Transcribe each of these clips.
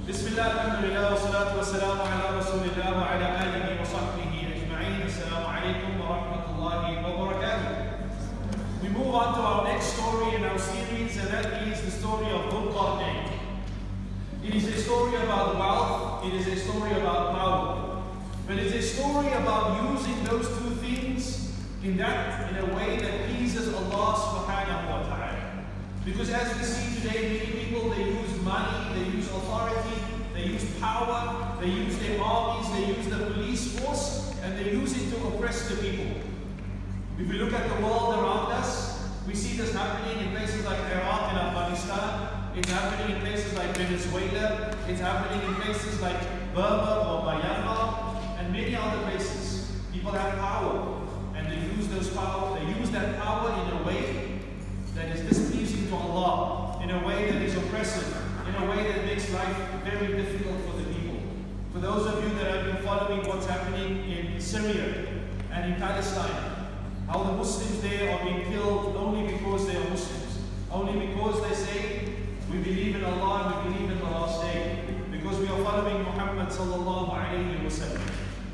Bismillah, alhamdulillah, wa salatu wa salamu ala rasulillah wa ala alihi wa sahbihi ajma'in. Assalamu alaikum wa rahmatullahi wa barakatuh. We move on to our next story in our series, and that is the story of Zulqarnain. It is a story about wealth, it is a story about power, but it is a story about using those two things in a way that pleases Allah subhanahu wa ta'ala. Because as we see today, many people, they use money, they use authority, they use power, they use their armies, they use the police force, and they use it to oppress the people. If we look at the world around us, we see this happening in places like Iraq and Afghanistan, it's happening in places like Venezuela, it's happening in places like Burma or Myanmar, and many other places. People have power, and they use that power in a way that is displeasing to Allah, in a way that is oppressive, in a way that makes life very difficult for the people. For those of you that have been following what's happening in Syria and in Palestine, how the Muslims there are being killed only because they are Muslims, only because they say, we believe in Allah and we believe in the last day, because we are following Muhammad sallallahu alayhi wa sallam.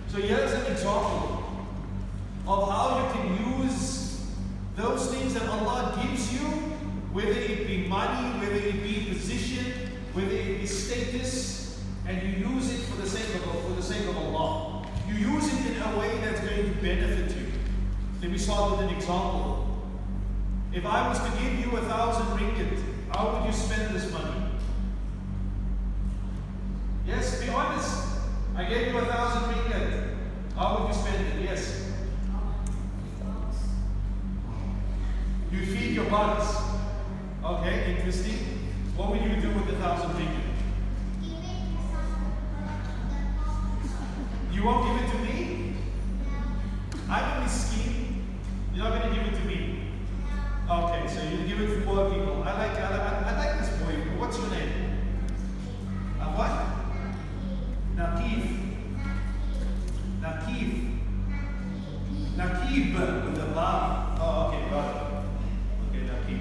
So here's an example of how you can use those things that Allah gives you, whether it be money, whether it be position, whether it be status, and you use it for the sake of Allah. You use it in a way that's going to benefit you. Let me start with an example. If I was to give you 1,000 ringgit, how would you spend this money? Yes, be honest. I gave you 1,000 ringgit. How would you spend it? Yes. You feed your bugs. Okay, interesting. What will you do with 1,000 ringgit? You won't give it to me? I'm a miskin. You're not going to give it to me? Okay, so you give it to poor people. I like this boy. What's your name? What? Naqib. Naqib with a ba. Oh, okay, got it. Okay, Naqib.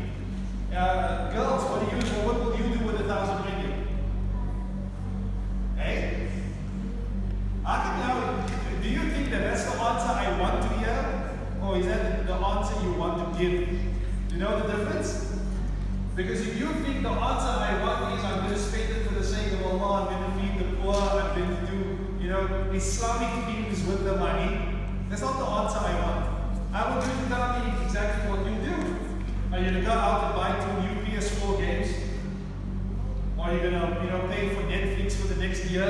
Girls, what will you do with 1,000 ringgit? Hey? Do you think that that's the answer I want to hear? Or is that the answer you want to give? You know the difference? Because if you think the answer I want is I'm going to spend it for the sake of Allah, I'm going to feed the poor, I'm going to do, Islamic things with the money, that's not the answer I want. I want you to tell me exactly what you do. Are you going to go out and buy 2 new PS4 games? Or are you going to, pay for Netflix for the next year?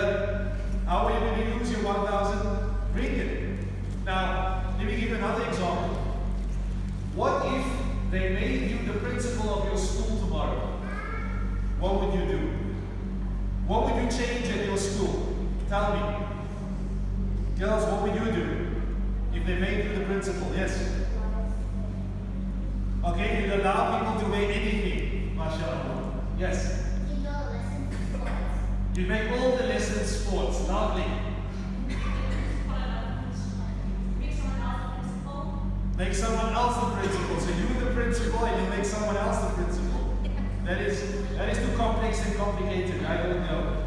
How are you going to use your 1,000 ringgit? Now, let me give you another example. What if they made you the principal of your school tomorrow? What would you do? What would you change at your school? Tell me. Girls, what would you do if they made you the principal? Yes. Okay, you'd allow people to wear anything. MashaAllah. Yes. You make all the lessons sports. Lovely. Make someone else the principal. So you the principal and you make someone else the principal. That is too complex and complicated. I don't know.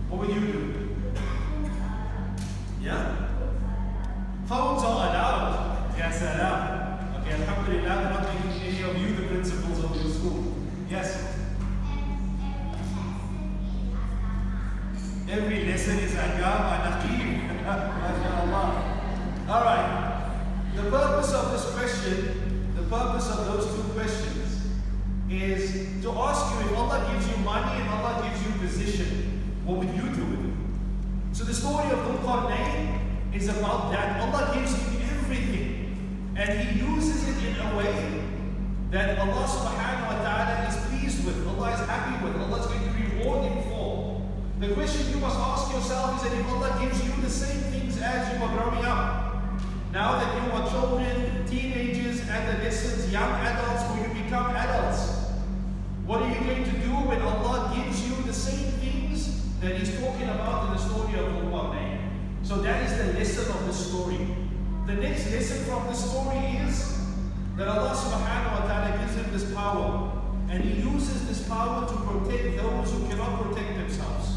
What would you do? Yeah? Phones are allowed. Yes, allowed. Okay, alhamdulillah, I'm not making any of you the principals of your school. Yes? Every lesson is agam and aqim. MashaAllah. Alright. The purpose of this question, the purpose of those 2 questions, is to ask you, if Allah gives you money and Allah gives you position, what would you do with it? So the story of Zulqarnain is about that. Allah gives you everything, and He uses it in a way that Allah subhanahu wa ta'ala is pleased with, Allah is happy with, Allah is going to reward him for. The question you must ask yourself is that if Allah gives you the same things as you were growing up, now that you are children, teenagers, adolescents, young adults, or you become adults, what are you going to do when Allah gives you the same things that He's talking about in the story of Zulqarnain? So that is the lesson of the story. The next lesson from the story is that Allah subhanahu wa ta'ala gives him this power, and He uses this power to protect those who cannot protect themselves.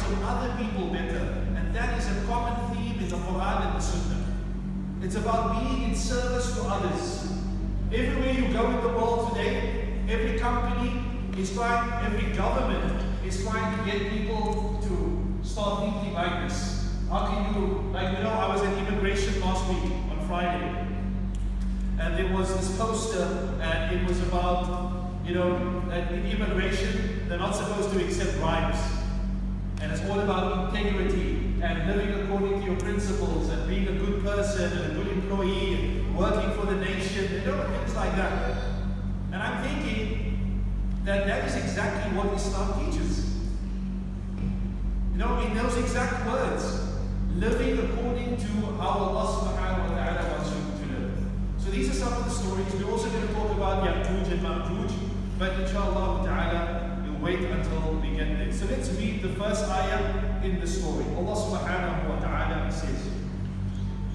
your other people better. And that is a common theme in the Quran and the Sunnah. It's about being in service to others. Everywhere you go in the world today, every company is trying, every government is trying to get people to start thinking like this. How can you, I was at immigration last week on Friday, and there was this poster, and it was about, that in immigration, they're not supposed to accept bribes. And it's all about integrity and living according to your principles and being a good person and a good employee and working for the nation, things like that. And I'm thinking that is exactly what Islam teaches. In those exact words, living according to how Allah subhanahu wa ta'ala wants you to live. So these are some of the stories. We're also going to talk about Ya'juj and Ma'juj, but inshallah ta'ala, we'll wait until we get there. So let's read the first ayah in the story. Allah subhanahu wa ta'ala says,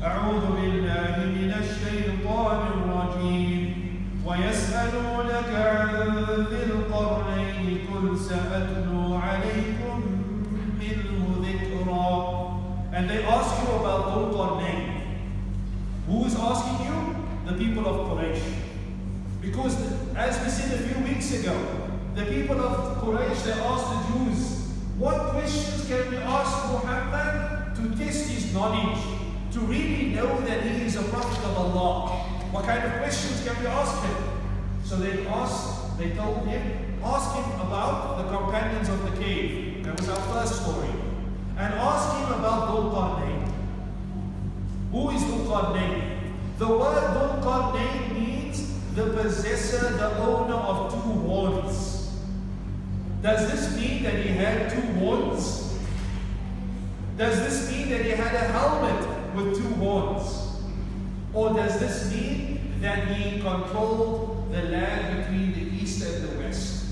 أعوذ بالله من الشيطان الرجيم ويسألونك عن ذي القرنين قل سأتلو عليكم منه ذكرا. And they ask you about Zulqarnain. Who is asking you? The people of Quraysh. Because as we said a few weeks ago, the people of Quraysh, they asked the Jews, what questions can we ask Muhammad to test his knowledge, to really know that he is a prophet of Allah? What kind of questions can we ask him? So they told him, ask him about the companions of the cave. That was our first story. And ask him about Zulqarnain. Who is Zulqarnain? The word Zulqarnain means the possessor, the owner of two horns. Does this mean that he had two horns? Does this mean that he had a helmet with two horns? Or does this mean that he controlled the land between the east and the west?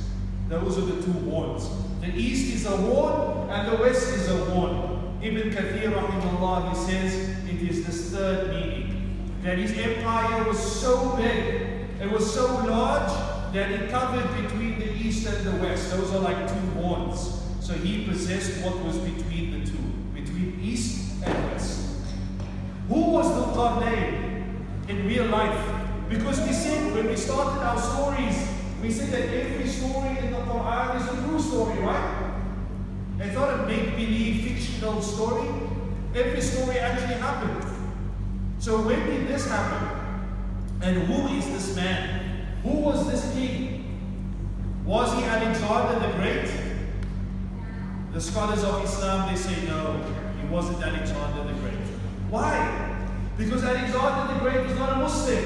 Those are the two horns. The east is a horn and the west is a horn. Ibn Kathir rahimahullah, he says it is this third meaning. That his empire was so big, it was so large that it covered between the east and the west. Those are like two horns. So he possessed what was between the two, between east and west. Who was Zulqarnain in real life? Because we said when we started our stories, we said that every story in the Quran is a true story, right? It's not a make-believe fictional story. Every story actually happened. So when did this happen? And who is this man? Who was this king? Was he Alexander the Great? The scholars of Islam, they say no, he wasn't Alexander the Great. Why? Because Alexander the Great was not a Muslim.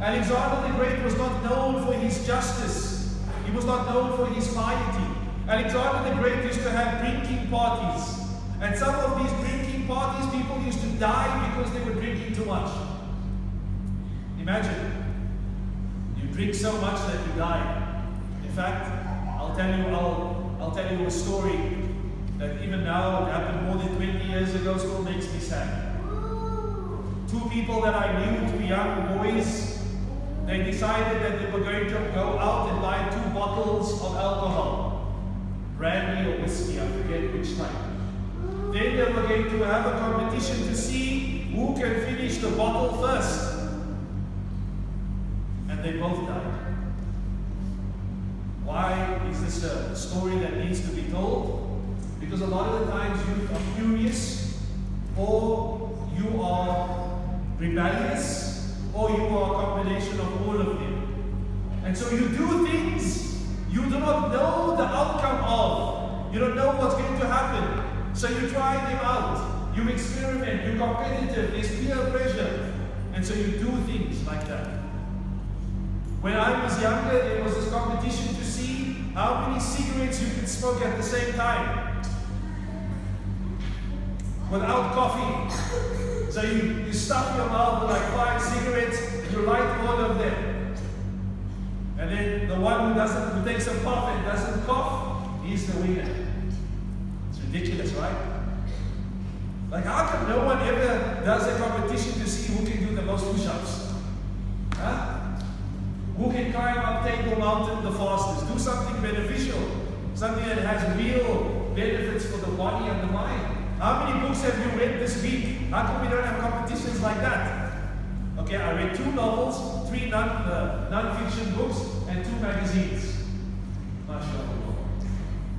Alexander the Great was not known for his justice. He was not known for his piety. Alexander the Great used to have drinking parties. And some of these drinking parties, people used to die because they were drinking too much. Imagine, you drink so much that you die. In fact, I'll tell you a story that even now, it happened more than 20 years ago, still makes me sad. Two people that I knew, two young boys, they decided that they were going to go out and buy 2 bottles of alcohol. Brandy or whiskey, I forget which type. Then they were going to have a competition to see who can finish the bottle first. And they both died. Why is this a story that needs to be told? Because a lot of the times you are curious, or you are rebellious, or you are a combination of all of them. And so you do things you do not know the outcome of. You don't know what's going to happen. So you try them out. You experiment. You're competitive. There's peer pressure. And so you do things like that. When I was younger, there was this competition to see how many cigarettes you could smoke at the same time without coughing. So you stuff your mouth with like 5 cigarettes, and you light all of them. And then the one who takes a puff and doesn't cough, he's the winner. It's ridiculous, right? Like, how come no one ever does a competition to see who can do the most push-ups? Huh? Who can climb up Table Mountain the fastest? Do something beneficial, something that has real benefits for the body and the mind. How many books have you read this week? How come we don't have competitions like that? Okay, I read 2 novels, 3 non-fiction books, and 2 magazines. MashaAllah.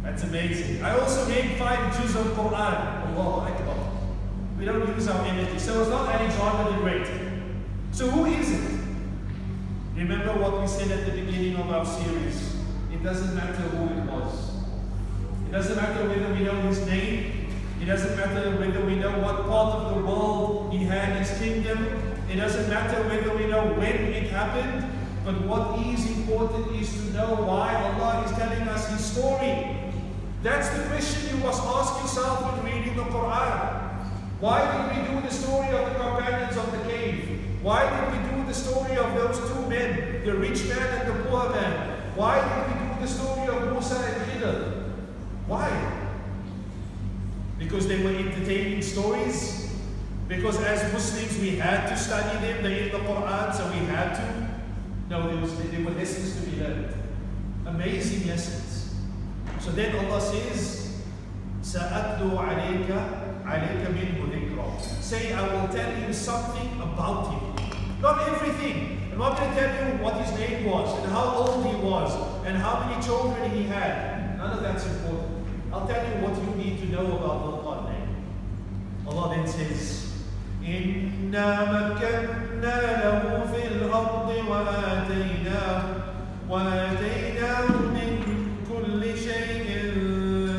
That's amazing. I also read 5 juz of Quran. Allahu Akbar. We don't use our energy. So it's not Alexander the Great. So who is it? Remember what we said at the beginning of our series. It doesn't matter who it was. It doesn't matter whether we know his name. It doesn't matter whether we know what part of the world he had his kingdom. It doesn't matter whether we know when it happened. But what is important is to know why Allah is telling us his story. That's the question you must ask yourself when reading the Quran. Why did we do the story of the companions of the cave? Why did we do the story of those 2 men, the rich man and the poor man? Why did we do the story of Musa and Khidr? Why? Because they were entertaining stories? Because as Muslims we had to study them, they're in the Quran, so we had to? No, there were lessons to be learned. Amazing lessons. So then Allah says, سَأَتْلُو عَلَيْكَ مِنْهُ ذِكْرًا. Say, I will tell you something about him. Not everything. I'm not going to tell you what his name was, and how old he was, and how many children he had. None of that's important. I'll tell you what you need to know about Zulqarnain. Allah then says, إِنَّا مَكَّنَّا لَهُ فِي الْأَرْضِ وَآتَيْنَاهُ مِنْ كُلِّ شَيْءٍ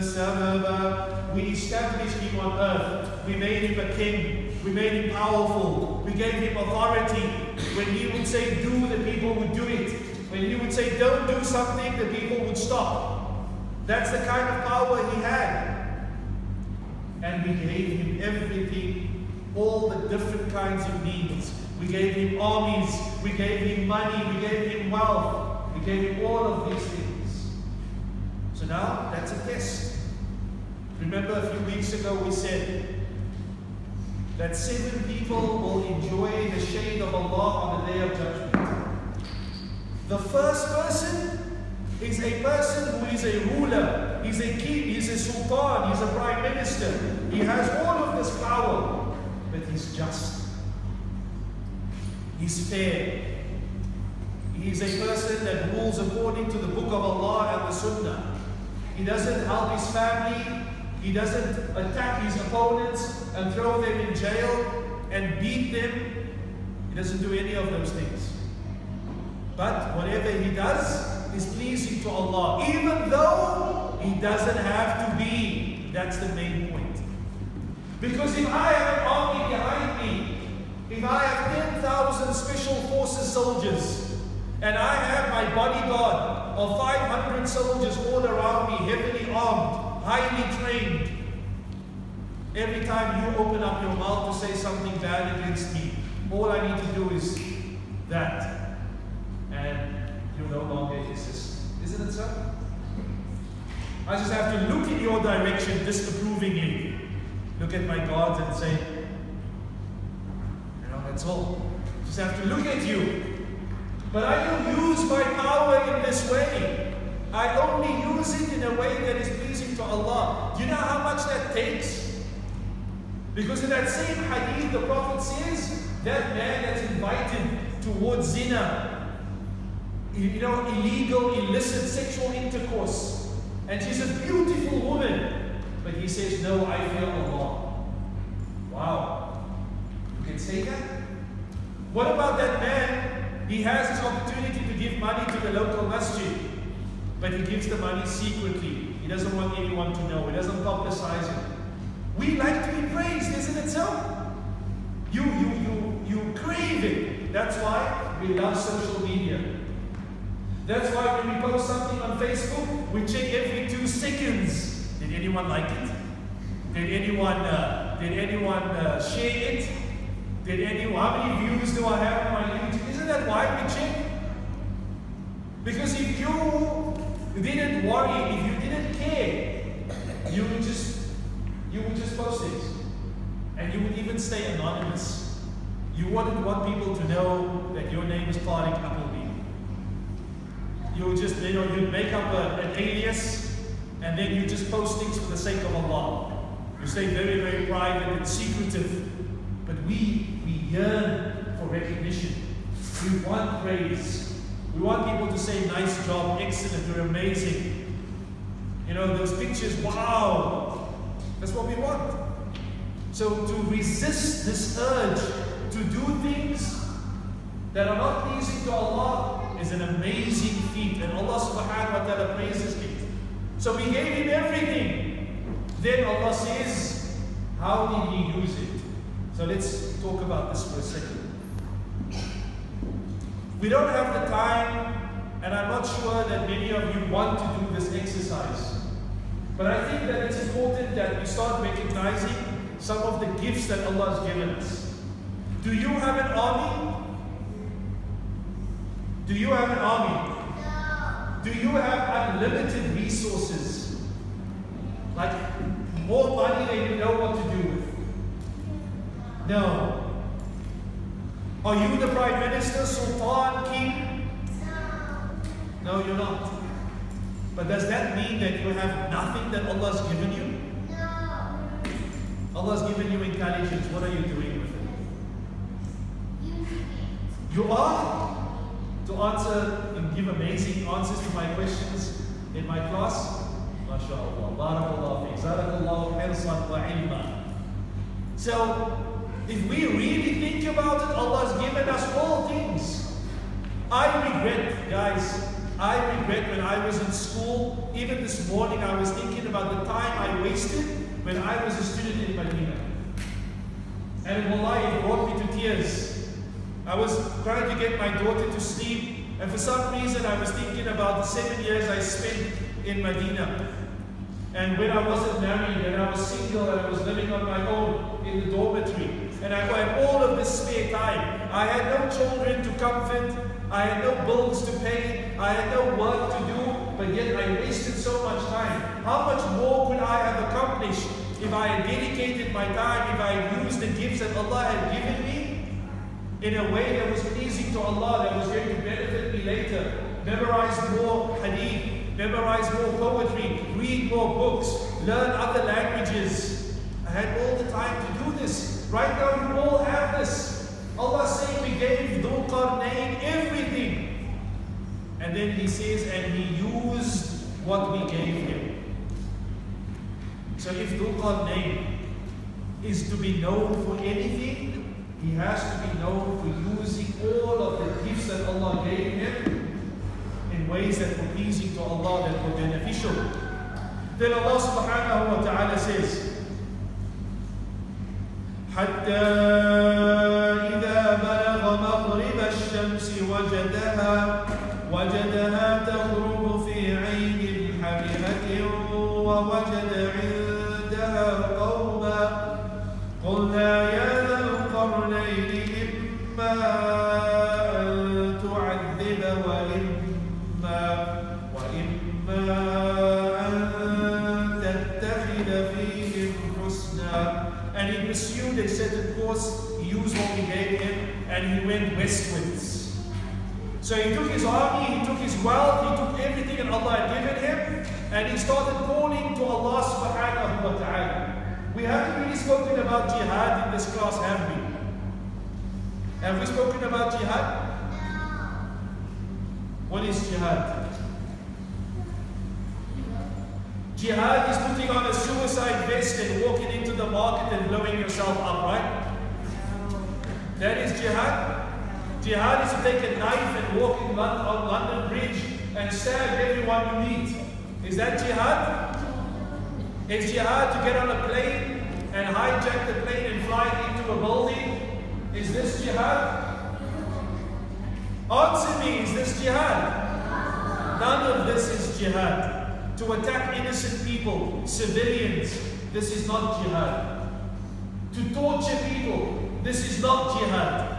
سَبَبًا. We established him on earth. We made him a king. We made him powerful. We gave him authority. When he would say do, the people would do it. When he would say don't do something, the people would stop. That's the kind of power he had. And we gave him everything, all the different kinds of needs. We gave him armies, we gave him money, we gave him wealth, we gave him all of these things. So now, that's a test. Remember a few weeks ago we said that 7 people will enjoy the shade of Allah on the Day of Judgment. The first person is a person who is a ruler, he's a king, he's a sultan, he's a prime minister. He has all of this power, but he's just. He's fair. He's a person that rules according to the book of Allah and the Sunnah. He doesn't help his family. He doesn't attack his opponents and throw them in jail and beat them. He doesn't do any of those things. But whatever he does is pleasing to Allah, even though he doesn't have to be. That's the main point. Because if I have an army behind me, if I have 10,000 special forces soldiers, and I have my bodyguard of 500 soldiers all around me, heavily armed, highly trained, every time you open up your mouth to say something bad against me, all I need to do is that, and you no longer exist. Isn't it so? I just have to look in your direction disapprovingly, look at my guards and say, that's all. Just have to look at you. But I don't use my power in this way. I only use it in a way that is pleasing to Allah. Do you know how much that takes? Because in that same hadith, the Prophet says, that man that's invited towards zina, illegal, illicit sexual intercourse, and she's a beautiful woman, but he says, no, I fear Allah. Wow. You can say that? What about that man? He has his opportunity to give money to the local masjid, but he gives the money secretly. He doesn't want anyone to know. He doesn't publicize it. We like to be praised, isn't it so? You crave it. That's why we love social media. That's why when we post something on Facebook, we check every 2 seconds. Did anyone like it? Did anyone share it? How many views do I have on my YouTube? Isn't that why we check? Because if you didn't worry, if you didn't care, you would just post it. And you would even stay anonymous. You wouldn't want people to know that your name is Tariq. You would just, you'd make up an alias, and then you just post things for the sake of Allah. You stay very, very private and secretive. But we yearn for recognition. We want praise. We want people to say, nice job, excellent, you're amazing. You know, those pictures, wow. That's what we want. So to resist this urge to do things that are not pleasing to Allah is an amazing feat. And Allah subhanahu wa ta'ala praises it. So we gave him everything. Then Allah says, how did he use it? So let's talk about this for a second. We don't have the time, and I'm not sure that many of you want to do this exercise. But I think that it's important that we start recognizing some of the gifts that Allah has given us. Do you have an army? Do you have an army? No. Do you have unlimited resources? Like more money than you know what to do with? No. Are you the Prime Minister, Sultan, King? No. No, you're not. But does that mean that you have nothing that Allah has given you? No. Allah has given you intelligence. What are you doing with it? Using it. You are? To answer and give amazing answers to my questions in my class? MashaAllah. Barakallahu fiqh. Zarakallahu hirsan wa ilma. So, if we really think about it, Allah has given us all things. I regret, guys, when I was in school, even this morning I was thinking about the time I wasted when I was a student in Medina. And wallahi, it brought me to tears. I was trying to get my daughter to sleep, and for some reason I was thinking about the 7 years I spent in Medina. And when I wasn't married, and I was single, and I was living on my own in the dormitory, and I had all of this spare time. I had no children to comfort, I had no bills to pay, I had no work to do, but yet I wasted so much time. How much more could I have accomplished if I had dedicated my time, if I had used the gifts that Allah had given me in a way that was pleasing to Allah, that was going to benefit me later? Memorize more hadith, memorize more poetry, read more books, learn other languages. I had all the time to do this. Right now you all have this. Allah saying we gave Zulqarnain everything. And then he says, and he used what we gave him. So if Zulqarnain is to be known for anything, he has to be known for using all of the gifts that Allah gave him in ways that were pleasing to Allah, that were beneficial. Then Allah subhanahu wa ta'ala says, حتى إذا بلغ مغرب الشمس وجدها تغرب في عين حمئة ووجد عندها قوما قلنا يا ذا القرنين إما أن تعذب وإما أن تتخذ فيهم حسنا. And he pursued a certain course, he used what we gave him, and he went westwards. So he took his army, he took his wealth, he took everything that Allah had given him, and he started calling to Allah subhanahu wa ta'ala. We haven't really spoken about jihad in this class, have we? Have we spoken about jihad? What is jihad? Jihad is putting on a suicide vest and walking into the market and blowing yourself up, right? That is jihad. Jihad is to take a knife and walk on London Bridge and stab everyone you meet. Is that jihad? It's jihad to get on a plane and hijack the plane and fly into a building. Is this jihad? Answer me, is this jihad? None of this is jihad. To attack innocent people, civilians, this is not jihad. To torture people, this is not jihad.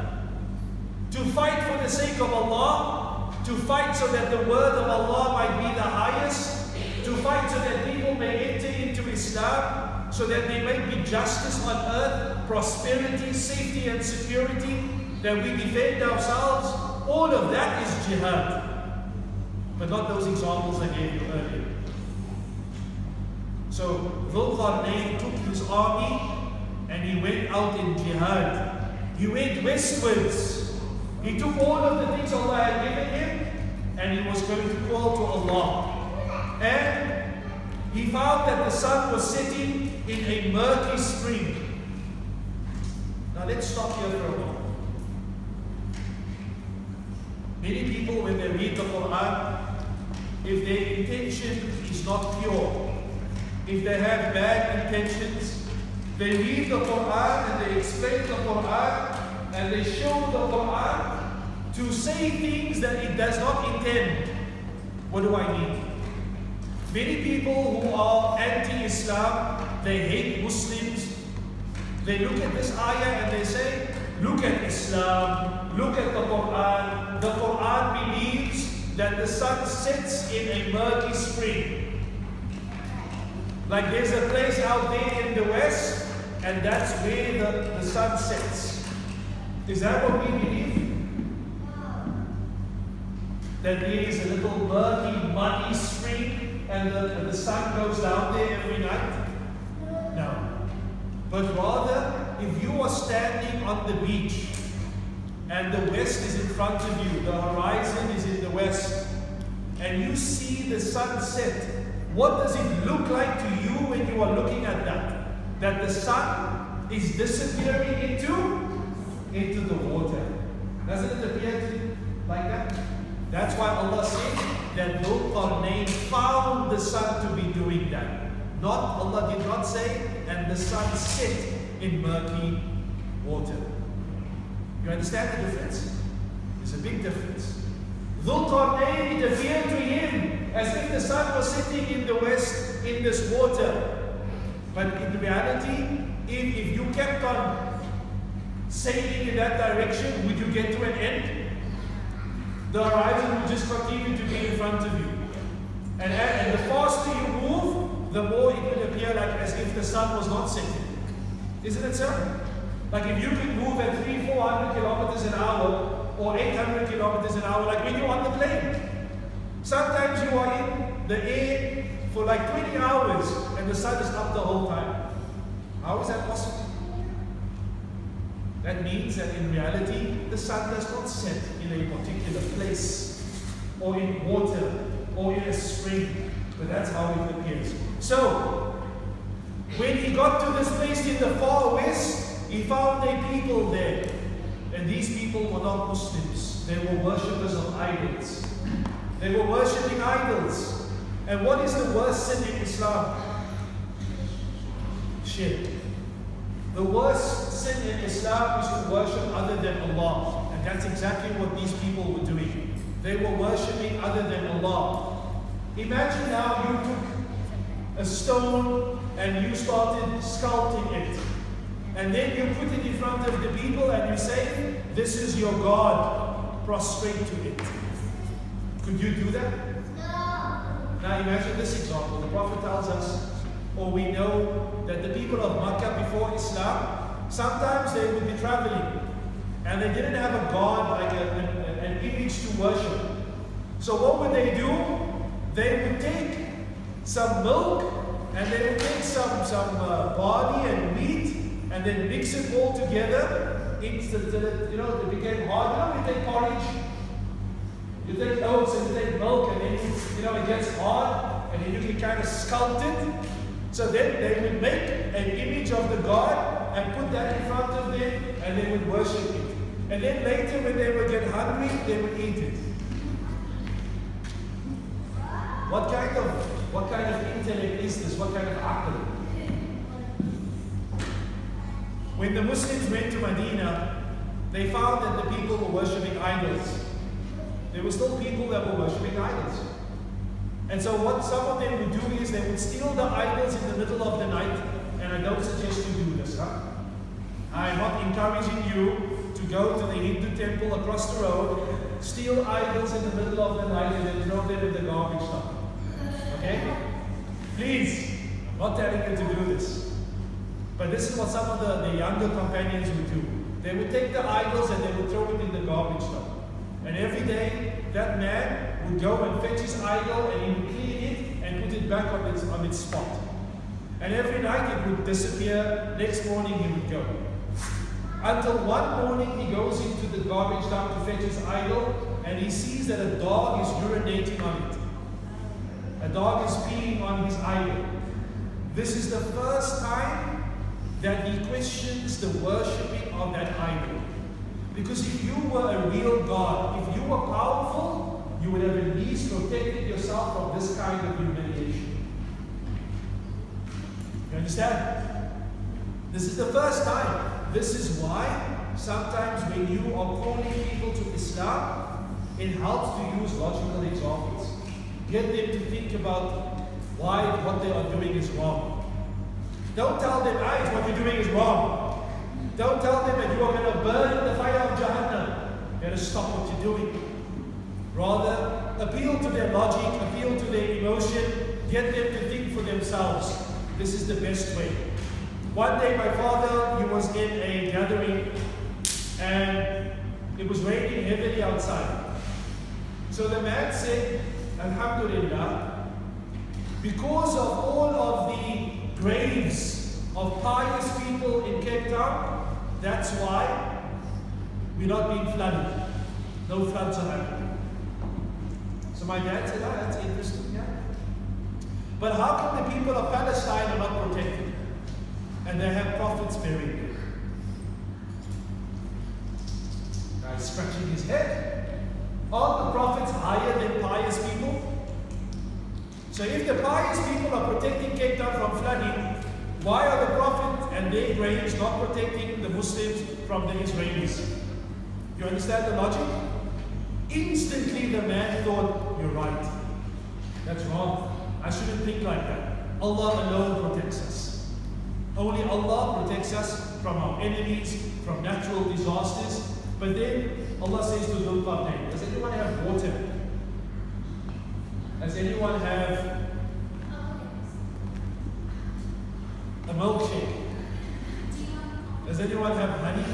To fight for the sake of Allah, to fight so that the word of Allah might be the highest, to fight so that people may enter into Islam, so that there may be justice on earth, prosperity, safety and security, that we defend ourselves, all of that is jihad. But not those examples I gave you earlier. So Zulqarnain took his army and he went out in jihad. He went westwards. He took all of the things Allah had given him and he was going to call to Allah. And he found that the sun was setting in a murky spring. Now let's stop here for a moment. Many people, when they read the Quran, if their intention is not pure, if they have bad intentions, they read the Quran and they explain the Quran and they show the Quran to say things that it does not intend. What do I mean? Many people who are anti-Islam, they hate Muslims. They look at this ayah and they say, look at Islam, look at the Quran. The Quran believes that the sun sets in a murky spring. Like there's a place out there in the west, and that's where the sun sets. Is that what we believe? That there is a little murky, muddy spring, and the sun goes down there every night? No. But rather, if you are standing on the beach, and the west is in front of you, the horizon is in the west, and you see the sunset, what does it look like to you when you are looking at that? That the sun is disappearing into the water. Doesn't it appear to you like that? That's why Allah said that Zulqarnain found the sun to be doing that. Not, Allah did not say, and the sun set in murky water. You understand the difference? There's a big difference. Zulqarnain, it appeared to him as if the sun was sitting in the west in this water. But in reality, if you kept on sailing in that direction, would you get to an end? The horizon would just continue to be in front of you. And the faster you move, the more it will appear like as if the sun was not setting. Isn't it so? Like if you could move at 300-400 kilometers an hour or 800 kilometers an hour, like when you're on the plane. Sometimes you are in the air for like 20 hours and the sun is up the whole time. How is that possible? That means that in reality, the sun does not set in a particular place or in water or in a spring, but that's how it appears. So, when he got to this place in the far west, he found a people there. And these people were not Muslims. They were worshippers of idols. They were worshipping idols. And what is the worst sin in Islam? Shirk. The worst sin in Islam is to worship other than Allah. And that's exactly what these people were doing. They were worshipping other than Allah. Imagine now you took a stone and you started sculpting it. And then you put it in front of the people and you say, this is your God, prostrate to it. Could you do that? No. Now imagine this example. The Prophet tells us, or we know that the people of Makkah before Islam, sometimes they would be traveling and they didn't have a God, like an image to worship. So what would they do? They would take some milk and they would take some barley and wheat and then mix it all together until it became hard. You take porridge, you take oats and you take milk, and then it gets hard, and then you can kind of sculpt it. So then they would make an image of the God and put that in front of them, and they would worship it. And then later, when they would get hungry, they would eat it. What kind of intellect is this? What kind of aql? When the Muslims went to Medina, they found that the people were worshipping idols. There were still people that were worshipping idols. And so what some of them would do is they would steal the idols in the middle of the night. And I don't suggest you do this, huh? I'm not encouraging you to go to the Hindu temple across the road, steal idols in the middle of the night and then throw them in the garbage dump. Okay? Please, I'm not telling you to do this. But this is what some of the younger companions would do. They would take the idols and they would throw it in the garbage dump. And every day, that man would go and fetch his idol and he would clean it and put it back on its spot. And every night it would disappear, next morning he would go. Until one morning he goes into the garbage dump to fetch his idol, and he sees that a dog is urinating on it. A dog is peeing on his idol. This is the first time that he questions the worshipping of that idol. Because if you were a real God, if you were powerful, you would have at least protected yourself from this kind of humiliation. You understand? This is the first time. This is why sometimes when you are calling people to Islam, it helps to use logical examples. Get them to think about why what they are doing is wrong. Don't tell them, what you're doing is wrong. Don't tell them that you are going to burn in the fire of Jahannam. You got to stop what you're doing. Rather, appeal to their logic, appeal to their emotion, get them to think for themselves. This is the best way. One day my father, he was in a gathering and it was raining heavily outside. So the man said, Alhamdulillah, because of all of the graves of pious people in Cape Town, that's why we're not being flooded. No floods are happening. So my dad said, that's interesting, yeah. But how come the people of Palestine are not protected? And they have prophets buried there. Guy's scratching his head. Aren't the prophets higher than pious people? So if the pious people are protecting Cape Town from flooding, why are the prophets and their graves not protecting the Muslims from the Israelis? You understand the logic? Instantly the man thought, you're right. That's wrong. I shouldn't think like that. Allah alone protects us. Only Allah protects us from our enemies, from natural disasters. But then Allah says to Zulqarnain, does anyone have water? Does anyone have a milkshake? Does anyone have honey?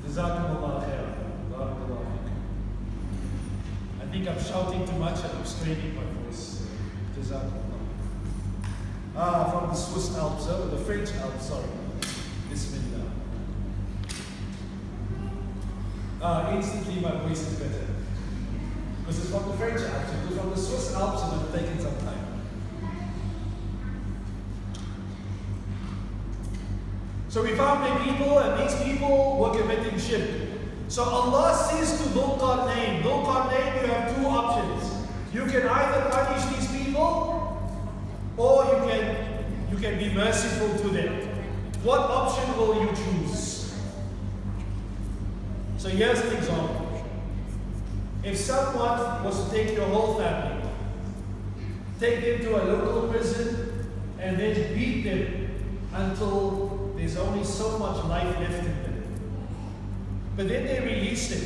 Jazakumullah khair. Barakallahu feekum. I think I'm shouting too much and I'm straining my voice. Jazakumullah. From the Swiss Alps, the French Alps, sorry. Bismillah. Instantly my voice is better. Because it's from the French Alps. It was from the Swiss Alps and it would have taken some time. So we found the people, and these people were committing shirk. So Allah says to Zulqarnain, you have two options. You can either punish these people, or you can be merciful to them. What option will you choose? So here's an example. If someone was to take your whole family, take them to a local prison, and then beat them until there's only so much life left in them. But then they release them,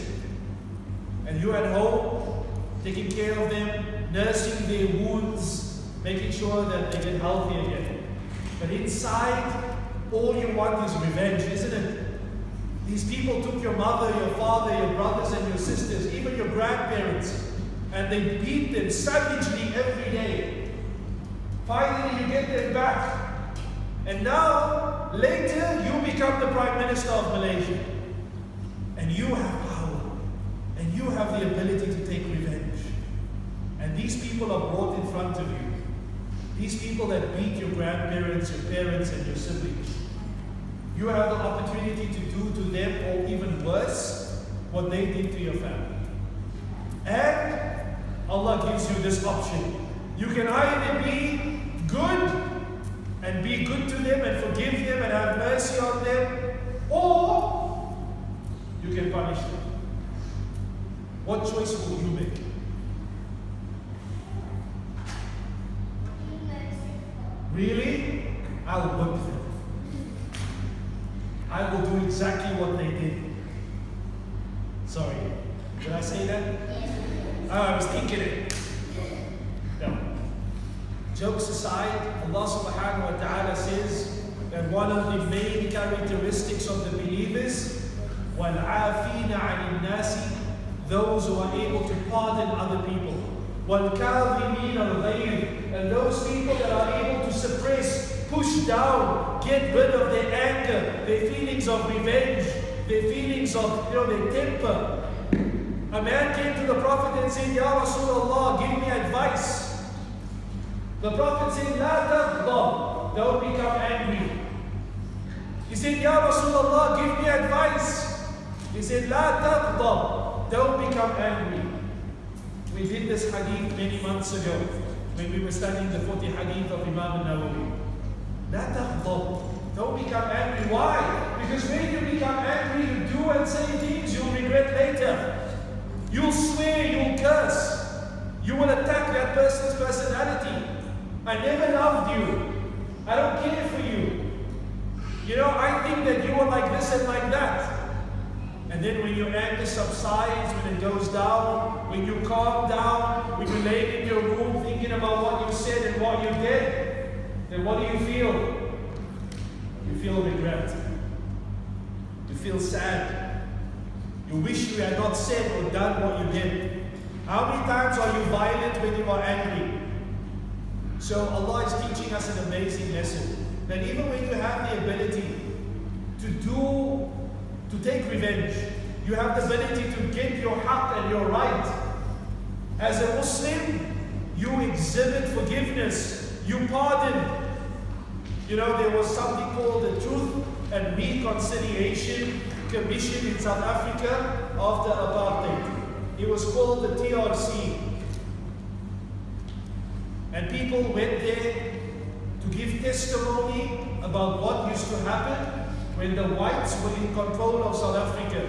and you're at home, taking care of them, nursing their wounds, making sure that they get healthy again. But inside, all you want is revenge, isn't it? These people took your mother, your father, your brothers and your sisters, even your grandparents, and they beat them savagely every day. Finally, you get them back. And now, later, you become the Prime Minister of Malaysia. And you have power. And you have the ability to take revenge. And these people are brought in front of you. These people that beat your grandparents, your parents, and your siblings. You have the opportunity to do to them, or even worse, what they did to your family. And Allah gives you this option. You can either be good and be good to them and forgive them and have mercy on them, or you can punish them. What choice will you make? Really? I'll whip them. I will do exactly what they did. Sorry, did I say that? I was thinking it. No. Jokes aside, Allah subhanahu wa ta'ala says that one of the main characteristics of the believers, وَالْعَافِينَ عَنِ النَّاسِ, those who are able to pardon other people. وَالْكَاظِمِينَ الْغَيْظِ, And those people that are able to suppress, push down, get rid of their anger, their feelings of revenge, their feelings of, their temper. A man came to the Prophet and said, Ya Rasulullah, give me advice. The Prophet said, La taghdab, don't become angry. He said, Ya Rasulullah, give me advice. He said, La taghdab, don't become angry. We did this hadith many months ago when we were studying the 40 hadith of Imam al-Nawawi. La taghdab, don't become angry. Why? Because when you become angry, you do and say things you'll regret later. You'll swear, you'll curse. You will attack that person's personality. I never loved you. I don't care for you. I think that you are like this and like that. And then when your anger subsides, when it goes down, when you calm down, when you lay in your room thinking about what you said and what you did, then what do you feel? You feel regret. You feel sad. You wish you had not said or done what you did. How many times are you violent when you are angry? So Allah is teaching us an amazing lesson. That even when you have the ability to take revenge, you have the ability to get your haqq and your right. As a Muslim, you exhibit forgiveness. You pardon. There was something called the Truth and Reconciliation Commission in South Africa after apartheid. It was called the TRC. And people went there to give testimony about what used to happen when the whites were in control of South Africa.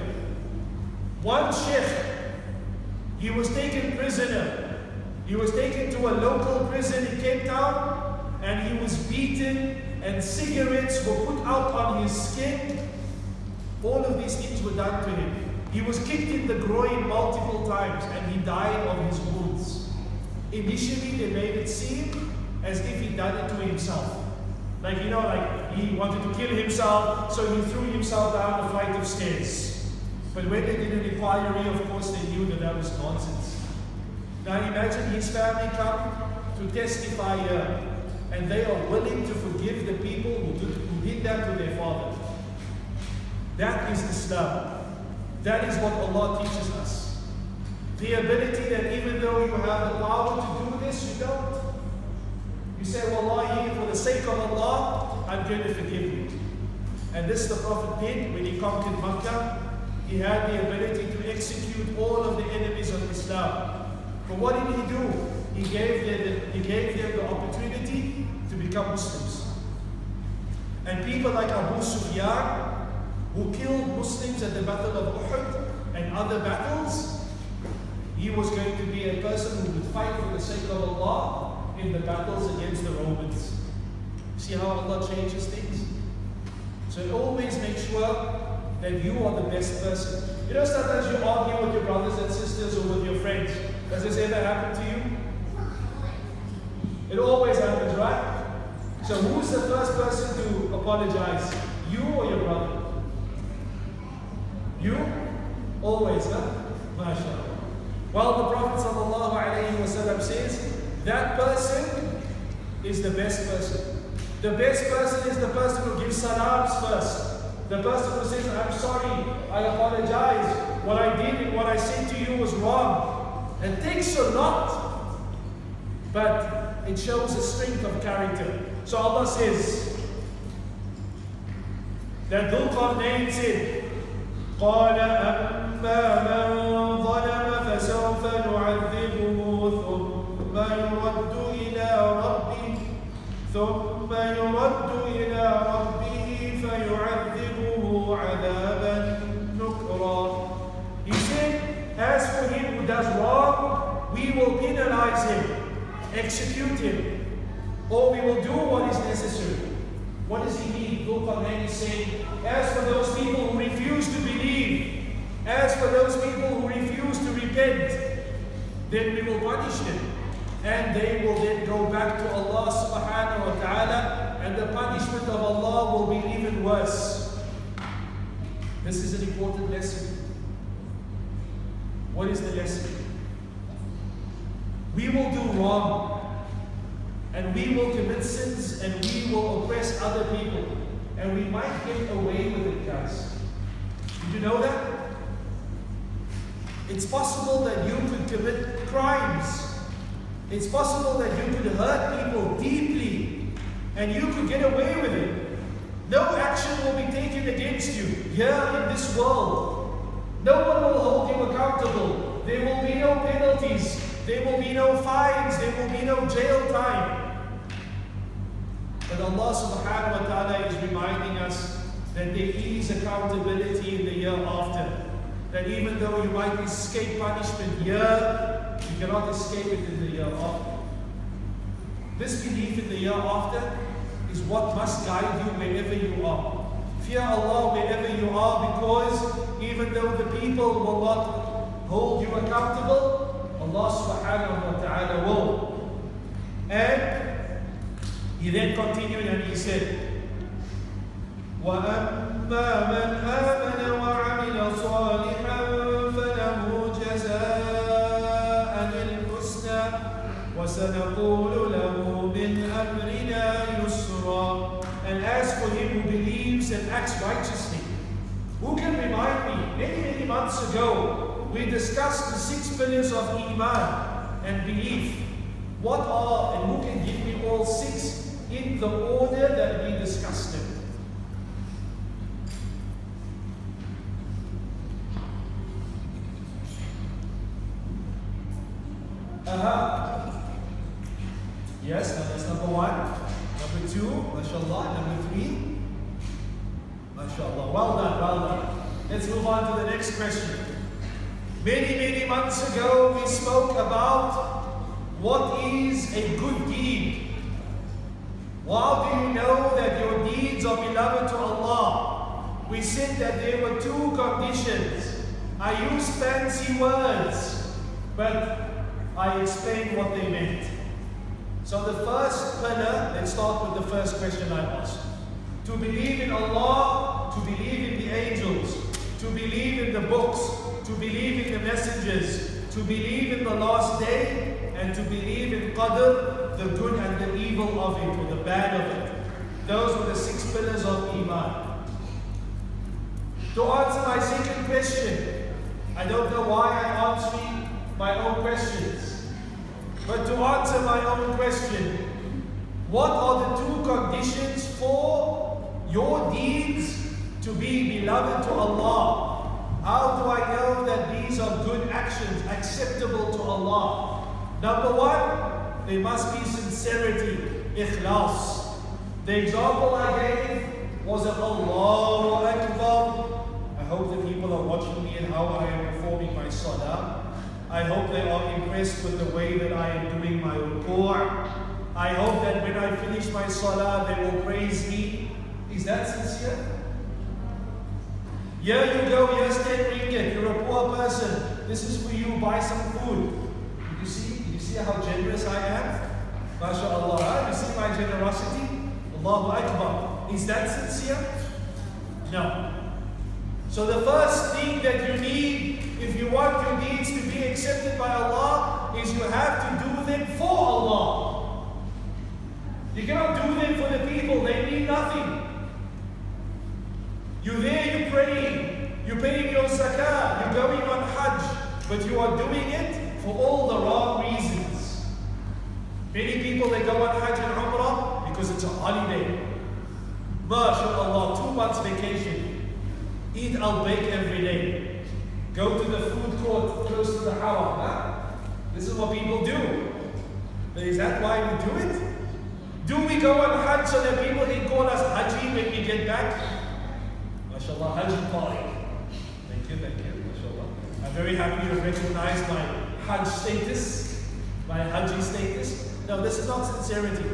One Sheikh, he was taken prisoner. He was taken to a local prison in Cape Town and he was beaten and cigarettes were put out on his skin. All of these things were done to him. He was kicked in the groin multiple times and he died of his wounds. Initially they made it seem as if he done it to himself. Like he wanted to kill himself, so he threw himself down a flight of stairs. But when they did an inquiry, of course they knew that was nonsense. Now imagine his family come to testify here, and they are willing to forgive the people who did that to their father. That is Islam. That is what Allah teaches us. The ability that even though you have the power to do this, you don't. You say, Wallahi, for the sake of Allah, I'm going to forgive you. And this the Prophet did when he conquered Makkah. He had the ability to execute all of the enemies of Islam. But what did he do? He gave them the opportunity to become Muslims. And people like Abu Sufyan, who killed Muslims at the Battle of Uhud and other battles, he was going to be a person who would fight for the sake of Allah in the battles against the Romans. See how Allah changes things? So always make sure that you are the best person. Sometimes you argue with your brothers and sisters or with your friends. Does this ever happen to you? It always happens, right? So who's the first person to apologize? You or your brother? You? Always, huh? MashaAllah. Well, the Prophet ﷺ says, that person is the best person. The best person is the person who gives salams first. The person who says, I'm sorry, I apologize. What I did and what I said to you was wrong. It takes a lot, but it shows a strength of character. So Allah says that Zulqarnain said, قال أما من ظلم فسوف نعذبه ثم يرد إلى ربه فيعذبه عذابا نكرا. He said, as for him who does wrong, we will penalize him, execute him, or we will do what is necessary. What does he mean? Zulqarnain is saying, as for those people who refuse to believe, as for those people who refuse to repent, then we will punish them. And they will then go back to Allah subhanahu wa ta'ala, and the punishment of Allah will be even worse. This is an important lesson. What is the lesson? We will do wrong. and we will commit sins and we will oppress other people. And we might get away with it, guys. Did you know that? It's possible that you could commit crimes. It's possible that you could hurt people deeply and you could get away with it. No action will be taken against you here in this world. No one will hold you accountable. There will be no penalties. There will be no fines. There will be no jail time. But Allah subhanahu wa ta'ala is reminding us that there is accountability in the year after. That even though you might escape punishment here, you cannot escape it in the year after. This belief in the year after is what must guide you wherever you are. Fear Allah wherever you are, because even though the people will not hold you accountable, Allah subhanahu wa ta'ala will. And he then continued and he said, وَأَمَّا مَنْ آمَنَ وَعَمِلَ صَالِحًا فَلَهُ جَزَاءً الْحُسْنَى وَسَنَقُولُ لَهُ مِنْ أَمْرِنَا يُسْرًا. And as for him who believes and acts righteously, who can remind me, many months ago, we discussed the 6 pillars of Iman and belief. What are, and who can give me all 6 in the order that we discussed them? Yes, that's number 1. Number 2, mashallah. Number 3, mashallah. Well done, well done. Let's move on to the next question. Many months ago, we spoke about what is a good deed. How do you know that your deeds are beloved to Allah? We said that there were 2 conditions. I used fancy words, but I explained what they meant. So the first pillar, let's start with the first question I asked. To believe in Allah, to believe in the angels, to believe in the books, to believe in the messengers, to believe in the last day, and to believe in Qadr, the good and the evil of it, or the bad of it. Those were the 6 pillars of Iman. To answer my second question, I don't know why I'm answering my own questions. But to answer my own question, what are the 2 conditions for your deeds to be beloved to Allah? How do I know that these are good actions, acceptable to Allah? Number 1, there must be sincerity, ikhlas. The example I gave was of Allahu Akbar. I hope the people are watching me and how I am performing my salah. I hope they are impressed with the way that I am doing my ruku'. I hope that when I finish my salah, they will praise me. Is that sincere? Here you go, here's 10 ringgit. You're a poor person. This is for you, buy some food. Did you see how generous I am? MashaAllah. You see my generosity? Allahu Akbar. Is that sincere? No. So the first thing that you need, if you want your deeds to be accepted by Allah, is you have to do them for Allah. You cannot do them for the people, they mean nothing. You're there, you're praying, you're paying your zakah, you're going on hajj, but you are doing it for all the wrong reasons. Many people, they go on hajj and umrah because it's a holiday. MashaAllah, 2 months vacation. Eat al-bayt every day. Go to the food court close to the haram. Huh? This is what people do. But is that why we do it? Do we go on hajj so that people can call us haji when we get back? MashaAllah, Haji Tariq. Thank you, MashaAllah. I'm very happy you recognize my hajj status, my haji status. No, this is not sincerity.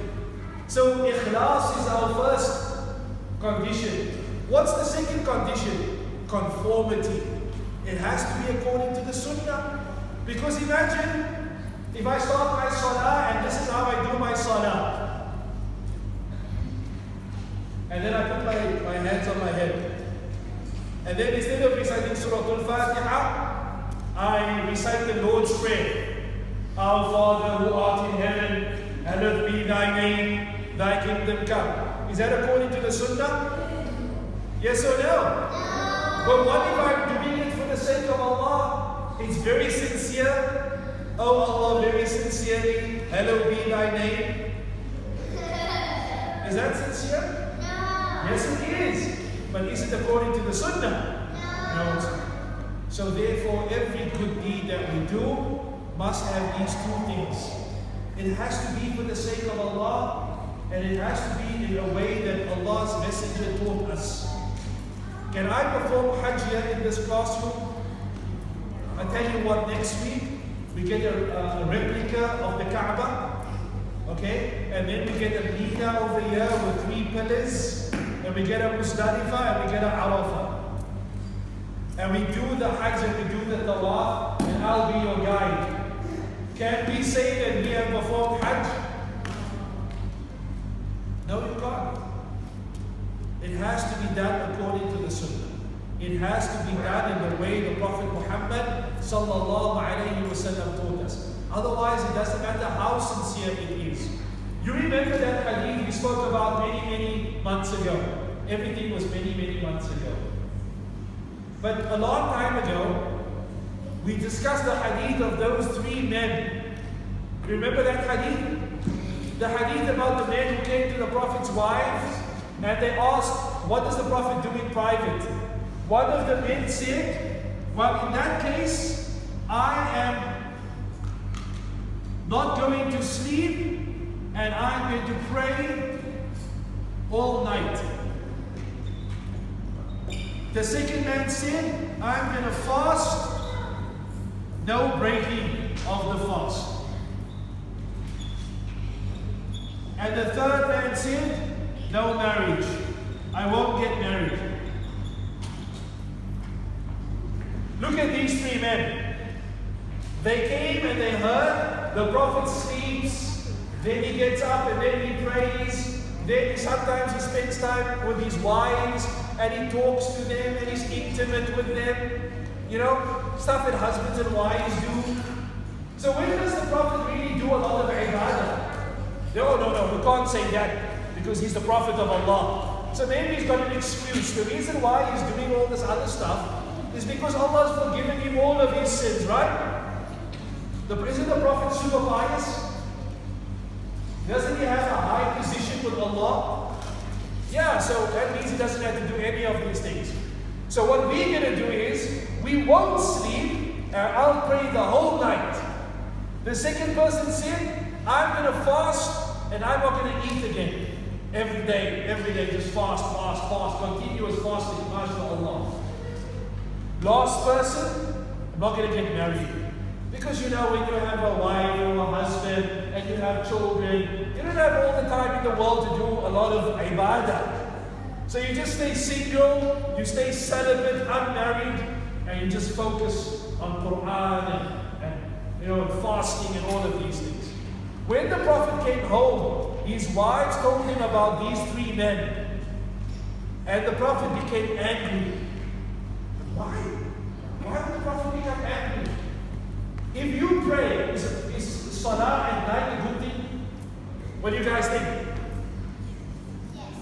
So ikhlas is our first condition. What's the second condition? Conformity. It has to be according to the sunnah. Because imagine if I start my salah and this is how I do my salah. And then I put my hands on my head. And then instead of reciting Surah Al-Fatiha, I recite the Lord's Prayer. Our Father who art in heaven, Hallowed be thy name, thy kingdom come. Is that according to the Sunnah? Yes or no? But what if I'm doing it for the sake of Allah? It's very sincere. Oh Allah, very sincerely, hallowed be thy name. Is that sincere? No. Yes it is. But is it according to the Sunnah? No. So therefore, every good deed that we do must have these two things. It has to be for the sake of Allah, and it has to be in a way that Allah's Messenger taught us. Can I perform Hajj here in this classroom? I tell you what, next week we get a replica of the Kaaba, okay? And then we get a Mina over here with 3 pillars, and we get a Muzdalifah, and we get a Arafah. And we do the Hajj and we do the Tawaf, and I'll be your guide. Can we say that we have performed Hajj? No, you can't. It has to be done according to the Sunnah. It has to be done in the way the Prophet Muhammad sallallahu alayhi wasallam taught us. Otherwise, it doesn't matter how sincere it is. You remember that hadith we spoke about many months ago. Everything was many months ago. But a long time ago, we discussed the hadith of those 3 men. Remember that hadith? The hadith about the men who came to the Prophet's wives and they asked, what does the Prophet do in private? One of the men said, well, in that case, I am not going to sleep and I'm going to pray all night. The second man said, I'm going to fast, no breaking of the fast. And the third man said, no marriage. I won't get married. Look at these 3 men. They came and they heard the Prophet sleeps, then he gets up and then he prays, then sometimes he spends time with his wives and he talks to them and he's intimate with them. You know, stuff that husbands and wives do. So when does the Prophet really do a lot of ibadah? No, we can't say that because he's the Prophet of Allah. So maybe he's got an excuse. The reason why he's doing all this other stuff is because Allah has forgiven him all of his sins, right? Isn't the Prophet super pious? Doesn't he have a high position with Allah? Yeah, so that means he doesn't have to do any of these things. So what we're going to do is, we won't sleep and I'll pray the whole night. The second person said, I'm going to fast and I'm not going to eat again. Every day, just fast, continuous fasting, mashallah. Last person, I'm not going to get married. Because you know, when you have a wife or a husband and you have children, you don't have all the time in the world to do a lot of ibadah. So you just stay single, you stay celibate, unmarried, and you just focus on Quran and fasting and all of these things. When the Prophet came home, his wives told him about these 3 men. And the Prophet became angry. Why? Why would the Prophet become angry? If you pray, is salah at night a good thing? What do you guys think?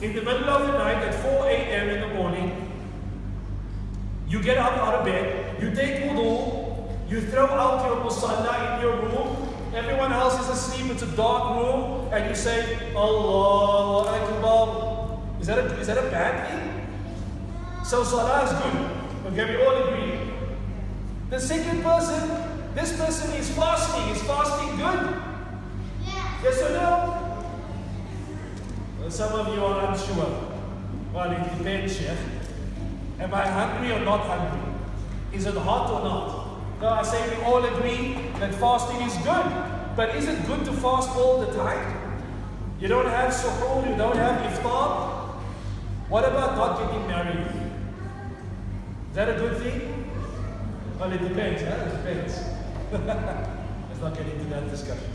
In the middle of the night at 4 a.m. in the morning, you get up out of bed, you take wudu, you throw out your musalla in your room, everyone else is asleep, it's a dark room, and you say, Allahu Akbar. Is that a bad thing? So salah is good. Okay, we all agree. The second person, this person is fasting. Is fasting good? Yes or no? Well, some of you are unsure. Well, it depends, Sheikh. Am I hungry or not hungry? Is it hot or not? No, I say we all agree that fasting is good. But is it good to fast all the time? You don't have suhoor, you don't have iftar. What about not getting married? Is that a good thing? Well, it depends, huh? It depends. Let's not get into that discussion.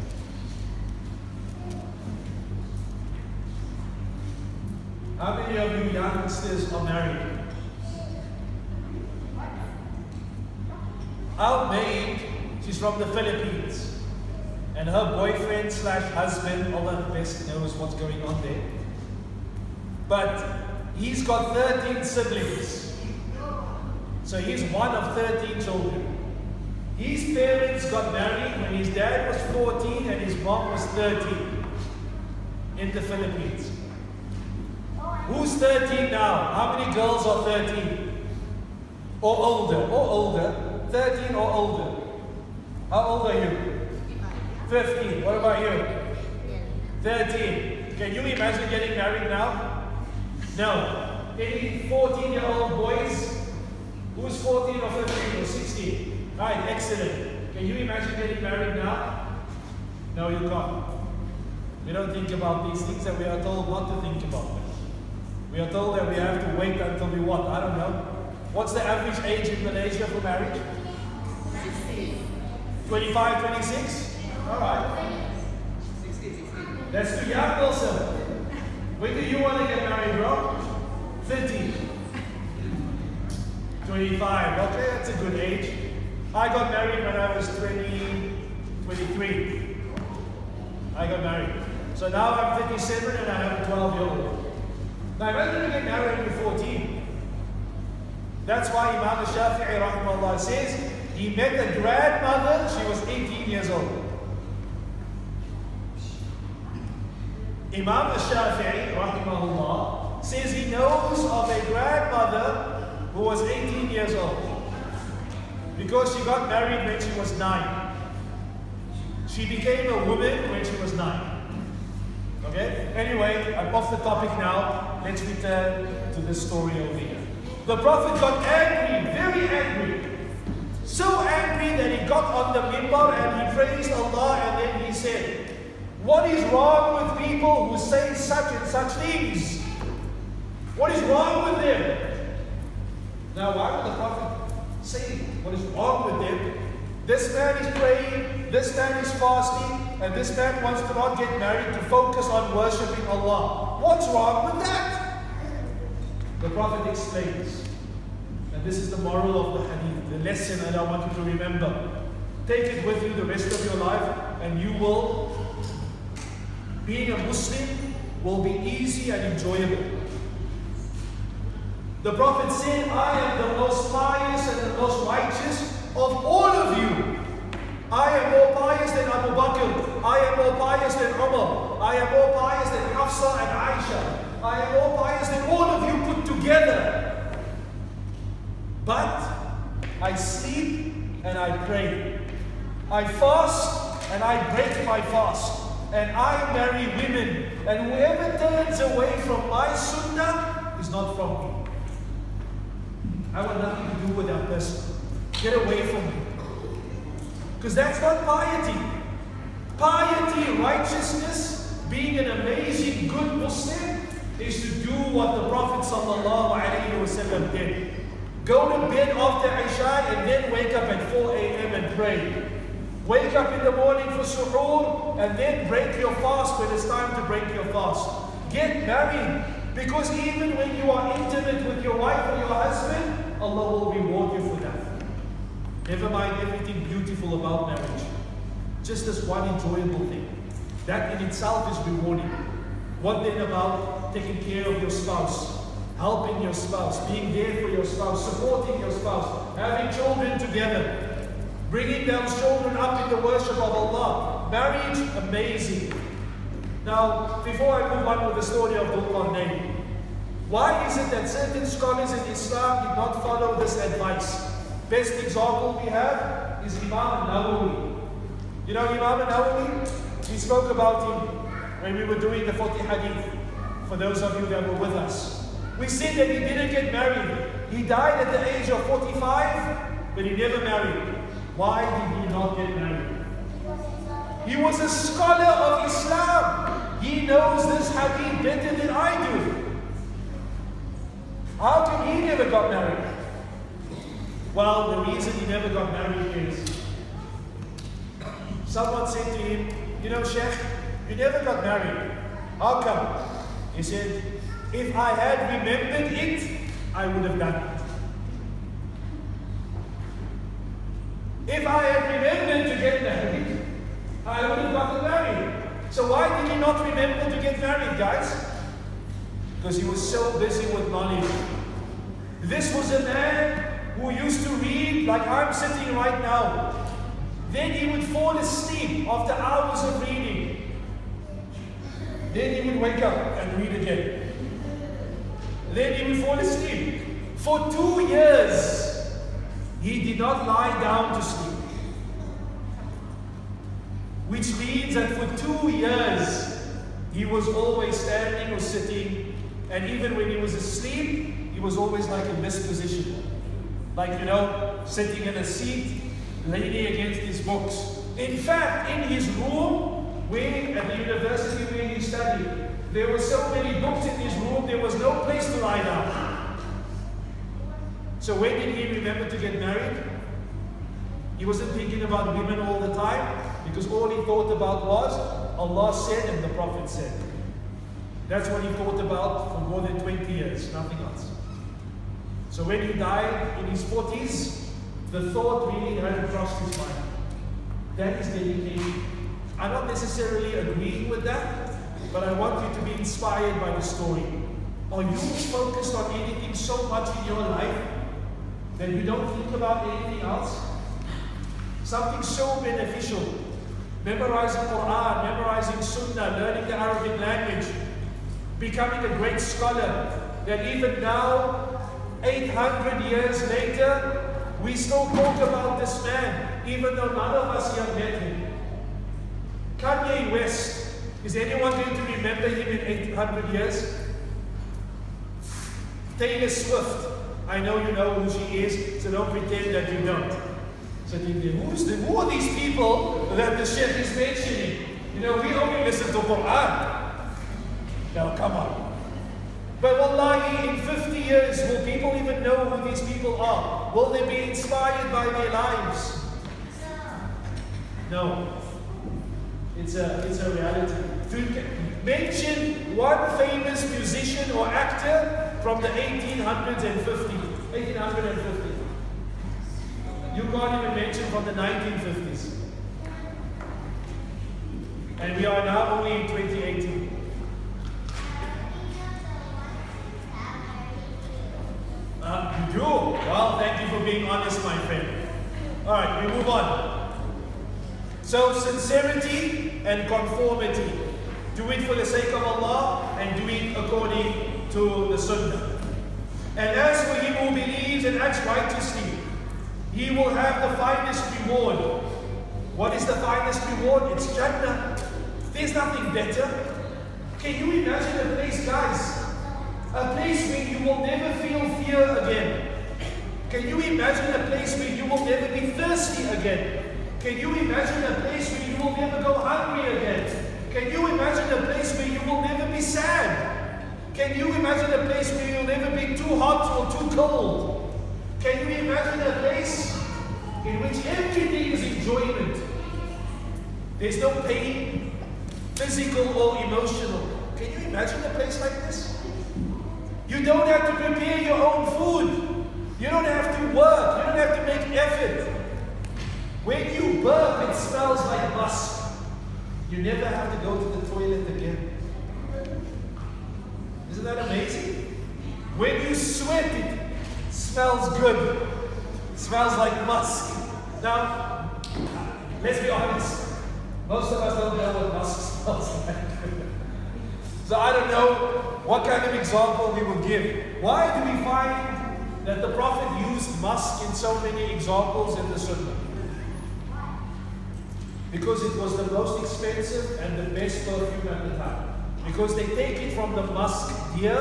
How many of you youngsters are married? Our maid, she's from the Philippines. And her boyfriend slash husband, Allah best knows what's going on there. But he's got 13 siblings. So he's one of 13 children. His parents got married when his dad was 14 and his mom was 13 in the Philippines. Who's 13 now? How many girls are 13? Or older? Or older? 13 or older? How old are you? 15. What about you? 13. Can you imagine getting married now? No. Any 14-year-old boys? Who's 14 or 15 or 16? Right, excellent. Can you imagine getting married now? No, you can't. We don't think about these things and we are told not to think about them. We are told that we have to wait until we what? I don't know. What's the average age in Malaysia for marriage? 25, 26? Alright. 16. That's too young also. When do you want to get married, bro? 30. 25. Okay, that's a good age. I got married when I was 23. I got married. So now I'm 57 and I have a 12-year-old. Now, when did you get married when you're 14? That's why Imam al-Shafi'i rahimahullah says he met a grandmother, she was 18 years old. Imam al-Shafi'i rahimahullah says he knows of a grandmother who was 18 years old because she got married when she was 9. She became a woman when she was 9. Okay? Anyway, I'm off the topic now. Let's return to this story over here. The Prophet got angry, very angry. So angry that he got on the minbar and he praised Allah and then he said, what is wrong with people who say such and such things? What is wrong with them? Now, why would the Prophet say what is wrong with them? This man is praying, this man is fasting, and this man wants to not get married to focus on worshipping Allah. What's wrong with that? The Prophet explains, and this is the moral of the hadith, the lesson that I want you to remember. Take it with you the rest of your life, and you will, being a Muslim, will be easy and enjoyable. The Prophet said, I am the most pious and the most righteous of all of you. I am more pious than Abu Bakr. I am more pious than Umar. I am more pious than Hafsa and Aisha. I am more pious than all of you put together. But I sleep and I pray. I fast and I break my fast. And I marry women. And whoever turns away from my sunnah is not from me. I want nothing to do with that person. Get away from me. Because that's not piety. Piety, righteousness, being an amazing, good Muslim, is to do what the Prophet ﷺ did. Go to bed after Isha and then wake up at 4 a.m. and pray. Wake up in the morning for suhoor and then break your fast when it's time to break your fast. Get married. Because even when you are intimate with your wife or your husband, Allah will reward you for that. Never mind everything beautiful about marriage. Just this one enjoyable thing. That in itself is rewarding. What then about taking care of your spouse, helping your spouse, being there for your spouse, supporting your spouse, having children together, bringing those children up in the worship of Allah. Marriage, amazing. Now, before I move on with the story of Zulqarnain, why is it that certain scholars in Islam did not follow this advice? Best example we have is Imam al-Nawawi. You know Imam al-Nawawi? We spoke about him when we were doing the 40 hadith, for those of you that were with us. We said that he didn't get married. He died at the age of 45, but he never married. Why did he not get married? He was a scholar of Islam. He knows this hadith better than I do. How come he never got married? Well, the reason he never got married is someone said to him, you know, Sheikh, you never got married. How come? He said, if I had remembered it, I would have done it. If I had remembered to get married, I would have not remember to get married, guys? Because he was so busy with knowledge. This was a man who used to read like I'm sitting right now. Then he would fall asleep after hours of reading. Then he would wake up and read again. Then he would fall asleep. For 2 years, he did not lie down to sleep. Which means that for 2 years, he was always standing or sitting. And even when he was asleep, he was always like in this position. Like, sitting in a seat, leaning against his books. In fact, in his room, at the university where he studied, there were so many books in his room, there was no place to lie down. So when did he remember to get married? He wasn't thinking about women all the time, because all he thought about was, Allah said and the Prophet said. That's what he thought about for more than 20 years, nothing else. So when he died in his 40s, the thought really hadn't crossed his mind. That is dedication. I'm not necessarily agreeing with that, but I want you to be inspired by the story. Are you focused on anything so much in your life that you don't think about anything else? Something so beneficial. Memorizing Quran, memorizing Sunnah, learning the Arabic language, becoming a great scholar, that even now, 800 years later, we still talk about this man, even though none of us here met him. Kanye West, is anyone going to remember him in 800 years? Taylor Swift, I know you know who she is, so don't pretend that you don't. So who are these people that the Sheikh is mentioning? We only listen to Quran. Now, come on. But wallahi, in 50 years, will people even know who these people are? Will they be inspired by their lives? No. It's a reality. To mention one famous musician or actor from the 1850. You can't even mention from the 1950s. And we are now only in 2018. You do? Well, thank you for being honest, my friend. Alright, we move on. So, sincerity and conformity. Do it for the sake of Allah and do it according to the Sunnah. And as for him who believes and acts righteously, he will have the finest reward. What is the finest reward? It's Jannah. There's nothing better. Can you imagine a place, guys? A place where you will never feel fear again. Can you imagine a place where you will never be thirsty again? Can you imagine a place where you will never go hungry again? Can you imagine a place where you will never be sad? Can you imagine a place where you'll never be too hot or too cold? Can you imagine a place in which everything is enjoyment? There's no pain, physical or emotional. Can you imagine a place like this? You don't have to prepare your own food. You don't have to work. You don't have to make effort. When you burp, it smells like musk. You never have to go to the toilet again. Isn't that amazing? When you sweat, it smells good. It smells like musk. Now, let's be honest. Most of us don't know what musk smells like. So I don't know what kind of example we will give. Why do we find that the Prophet used musk in so many examples in the Sunnah? Because it was the most expensive and the best perfume at the time. Because they take it from the musk deer.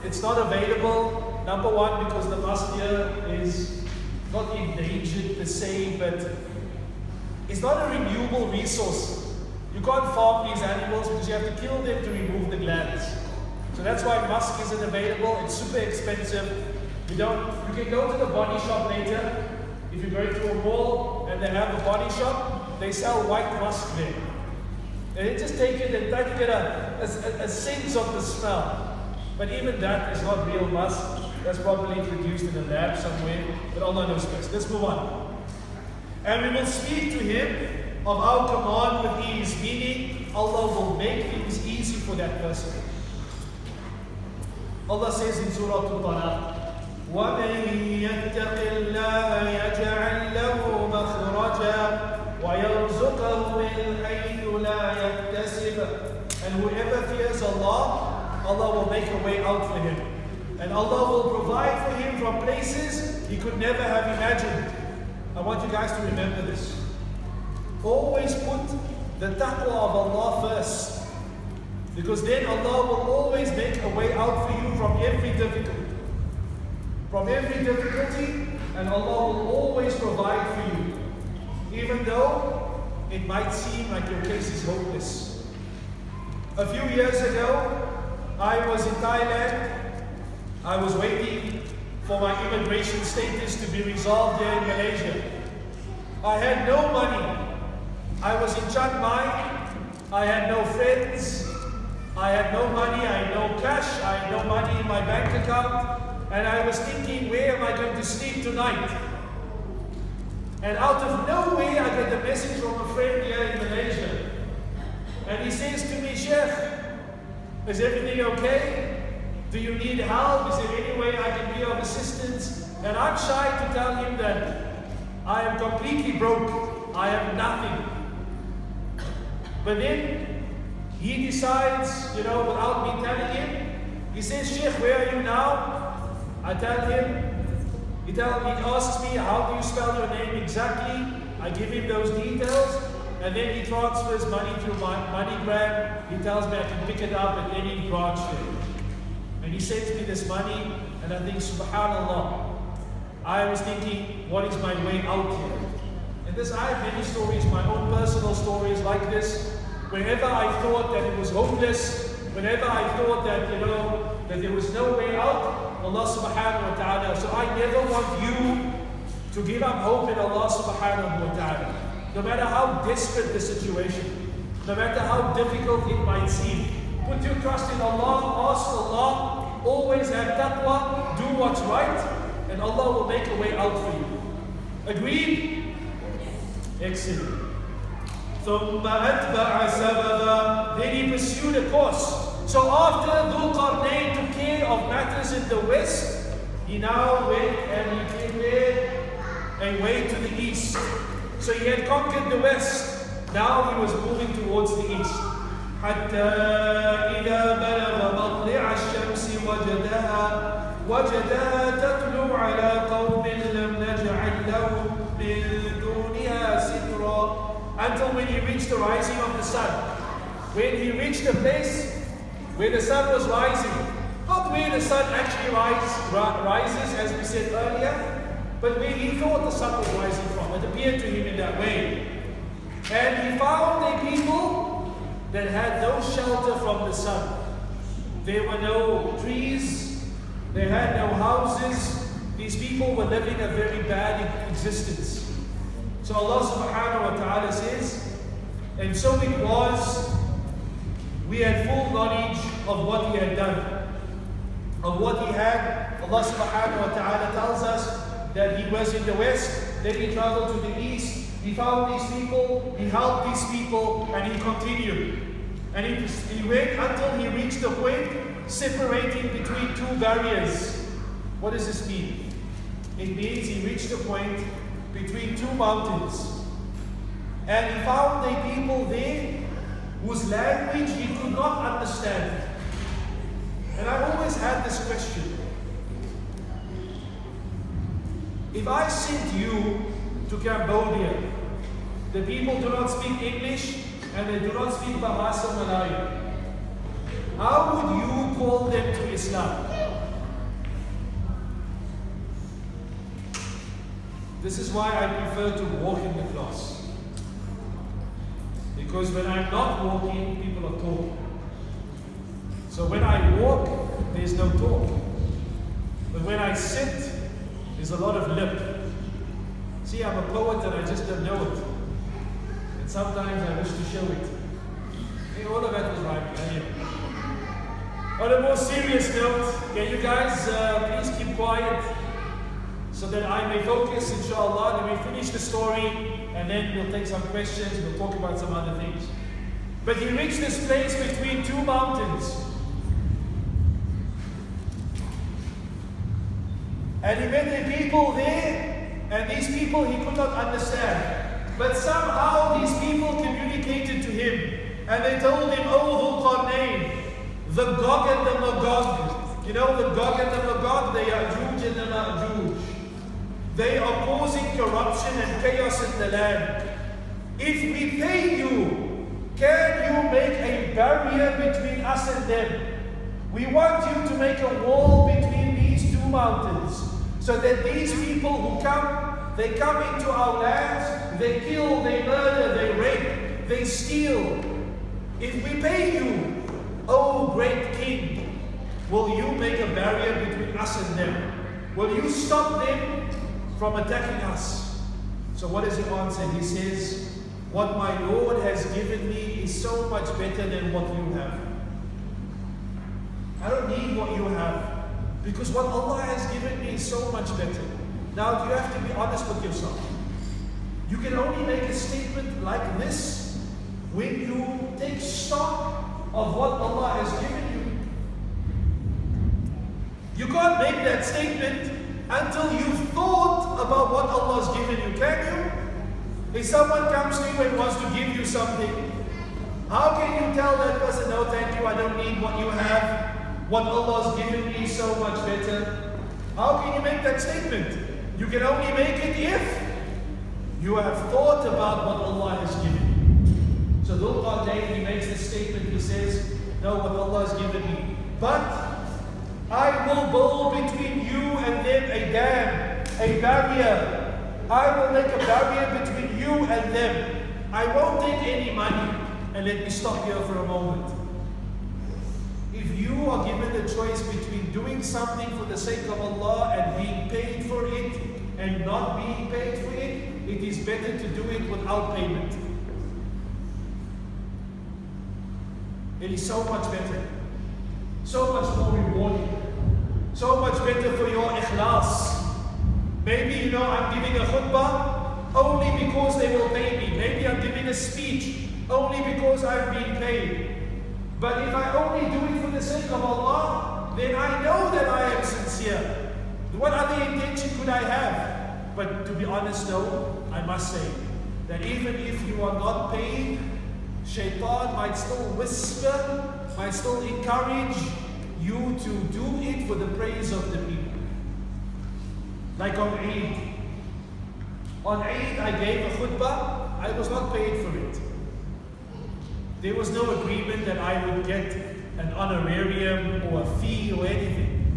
It's not available. Number one, because the musk deer is not endangered per se, but it's not a renewable resource. You can't farm these animals because you have to kill them to remove the glands. So that's why musk isn't available. It's super expensive. You can go to the body shop later. If you go to a mall and they have a body shop, they sell white musk there. And they just take it and try to get a sense of the smell. But even that is not real musk. That's probably produced in a lab somewhere. But Allah knows best. Let's move on. And we will speak to him of our command with ease, meaning Allah will make things easy for that person. Allah says in Surah Al-Talaq, وَمَن يَتَّقِ اللَّهَ يَجْعَلْ لَهُ مَخْرَجًا وَيَرْزُقْهُ مِنْ حَيْثُ لَا يَحْتَسِبُ. And whoever fears Allah, Allah will make a way out for him. And Allah will provide for him from places he could never have imagined. I want you guys to remember this. Always put the taqwa of Allah first. Because then Allah will always make a way out for you from every difficulty. From every difficulty, and Allah will always provide for you. Even though it might seem like your case is hopeless. A few years ago, I was in Thailand. I was waiting for my immigration status to be resolved here in Malaysia. I had no money. I was in Chiang Mai. I had no friends. I had no money. I had no cash. I had no money in my bank account. And I was thinking, where am I going to sleep tonight? And out of nowhere, I get a message from a friend here in Malaysia. And he says to me, Sheikh, is everything okay? Do you need help? Is there any way I can be of assistance? And I'm shy to tell him that I am completely broke. I have nothing. But then he decides, without me telling him, he says, Sheikh, where are you now? I tell him, he asks me, how do you spell your name exactly? I give him those details, and then he transfers money through my MoneyGram. He tells me I can pick it up at any branch there. And he sends me this money, and I think, subhanallah, I was thinking, what is my way out here? And I have many stories, my own personal stories like this. Whenever I thought that it was hopeless, whenever I thought that, that there was no way out, Allah subhanahu wa ta'ala. So I never want you to give up hope in Allah subhanahu wa ta'ala. No matter how desperate the situation, no matter how difficult it might seem, put your trust in Allah, ask Allah, always have taqwa, do what's right, and Allah will make a way out for you. Agreed? Excellent. ثُمَّ أَتْبَعَ سَبَبًا. Then he pursued a course. So after Zulqarnain took care of matters in the west, he now went and he prepared a way to the east. So he had conquered the west. Now he was moving towards the east. حتى إذا بلغ مطلع الشمس وجدها تطلع على قوم لم نجعل لهم من دونها سترا. Until when he reached the rising of the sun. When he reached the place where the sun was rising, not where the sun actually rises, as we said earlier, but where he thought the sun was rising from. It appeared to him in that way. And he found a people that had no shelter from the sun. There were no trees, they had no houses. These people were living a very bad existence. So Allah subhanahu wa ta'ala says, and so it was, we had full knowledge of what he had done, of what he had. Allah subhanahu wa ta'ala tells us that he was in the west, then he traveled to the east, he found these people, he helped these people, and he continued. And he went until he reached the point separating between two barriers. What does this mean? It means he reached a point between two mountains. And he found a people there whose language he could not understand. And I always had this question. If I sent you to Cambodia, the people do not speak English and they do not speak Bahasa Melayu, how would you call them to Islam? This is why I prefer to walk in the class. Because when I'm not walking, people are talking. So when I walk, there's no talk. But when I sit, there's a lot of lip. See, I'm a poet and I just don't know it. And sometimes I wish to show it. Hey, all of that was right. Anyway. On a more serious note, can you guys please keep quiet? so that I may focus, inshallah, and we finish the story, and then we'll take some questions, we'll talk about some other things. But he reached this place between two mountains. And he met the people there, and these people he could not understand. But somehow these people communicated to him, and they told him, "Oh, Zulqarnain, the Gog and the Magog." You know the Gog and the Magog, the Ya'juj and the Ma'juj. They are causing corruption and chaos in the land. If we pay you, can you make a barrier between us and them? We want you to make a wall between these two mountains, so that these people who come, they come into our lands, they kill, they murder, they rape, they steal. If we pay you, oh great king, will you make a barrier between us and them? Will you stop them from attacking us? So what does he answer? He says, what my Lord has given me is so much better than what you have. I don't need what you have, because what Allah has given me is so much better. Now you have to be honest with yourself. You can only make a statement like this when you take stock of what Allah has given you. You can't make that statement until you've thought about what Allah has given you, can you? If someone comes to you and wants to give you something, how can you tell that person, no thank you, I don't need what you have, what Allah has given me is so much better? How can you make that statement? You can only make it if you have thought about what Allah has given you. So Zulqarnain, he makes this statement, he says, no, what Allah has given me, but I will build between you and them a dam, a barrier. I will make a barrier between you and them. I won't take any money. And let me stop here for a moment. If you are given the choice between doing something for the sake of Allah and being paid for it and not being paid for it, it is better to do it without payment. It is so much better. So much more rewarding. So much better for your ikhlas. Maybe, I'm giving a khutbah only because they will pay me. Maybe I'm giving a speech only because I'm being paid. But if I only do it for the sake of Allah, then I know that I am sincere. What other intention could I have? But to be honest though, I must say that even if you are not paid, Shaitan might still whisper, might still encourage you to do it for the praise of the people. Like on Eid. On Eid I gave a khutbah, I was not paid for it. There was no agreement that I would get an honorarium or a fee or anything.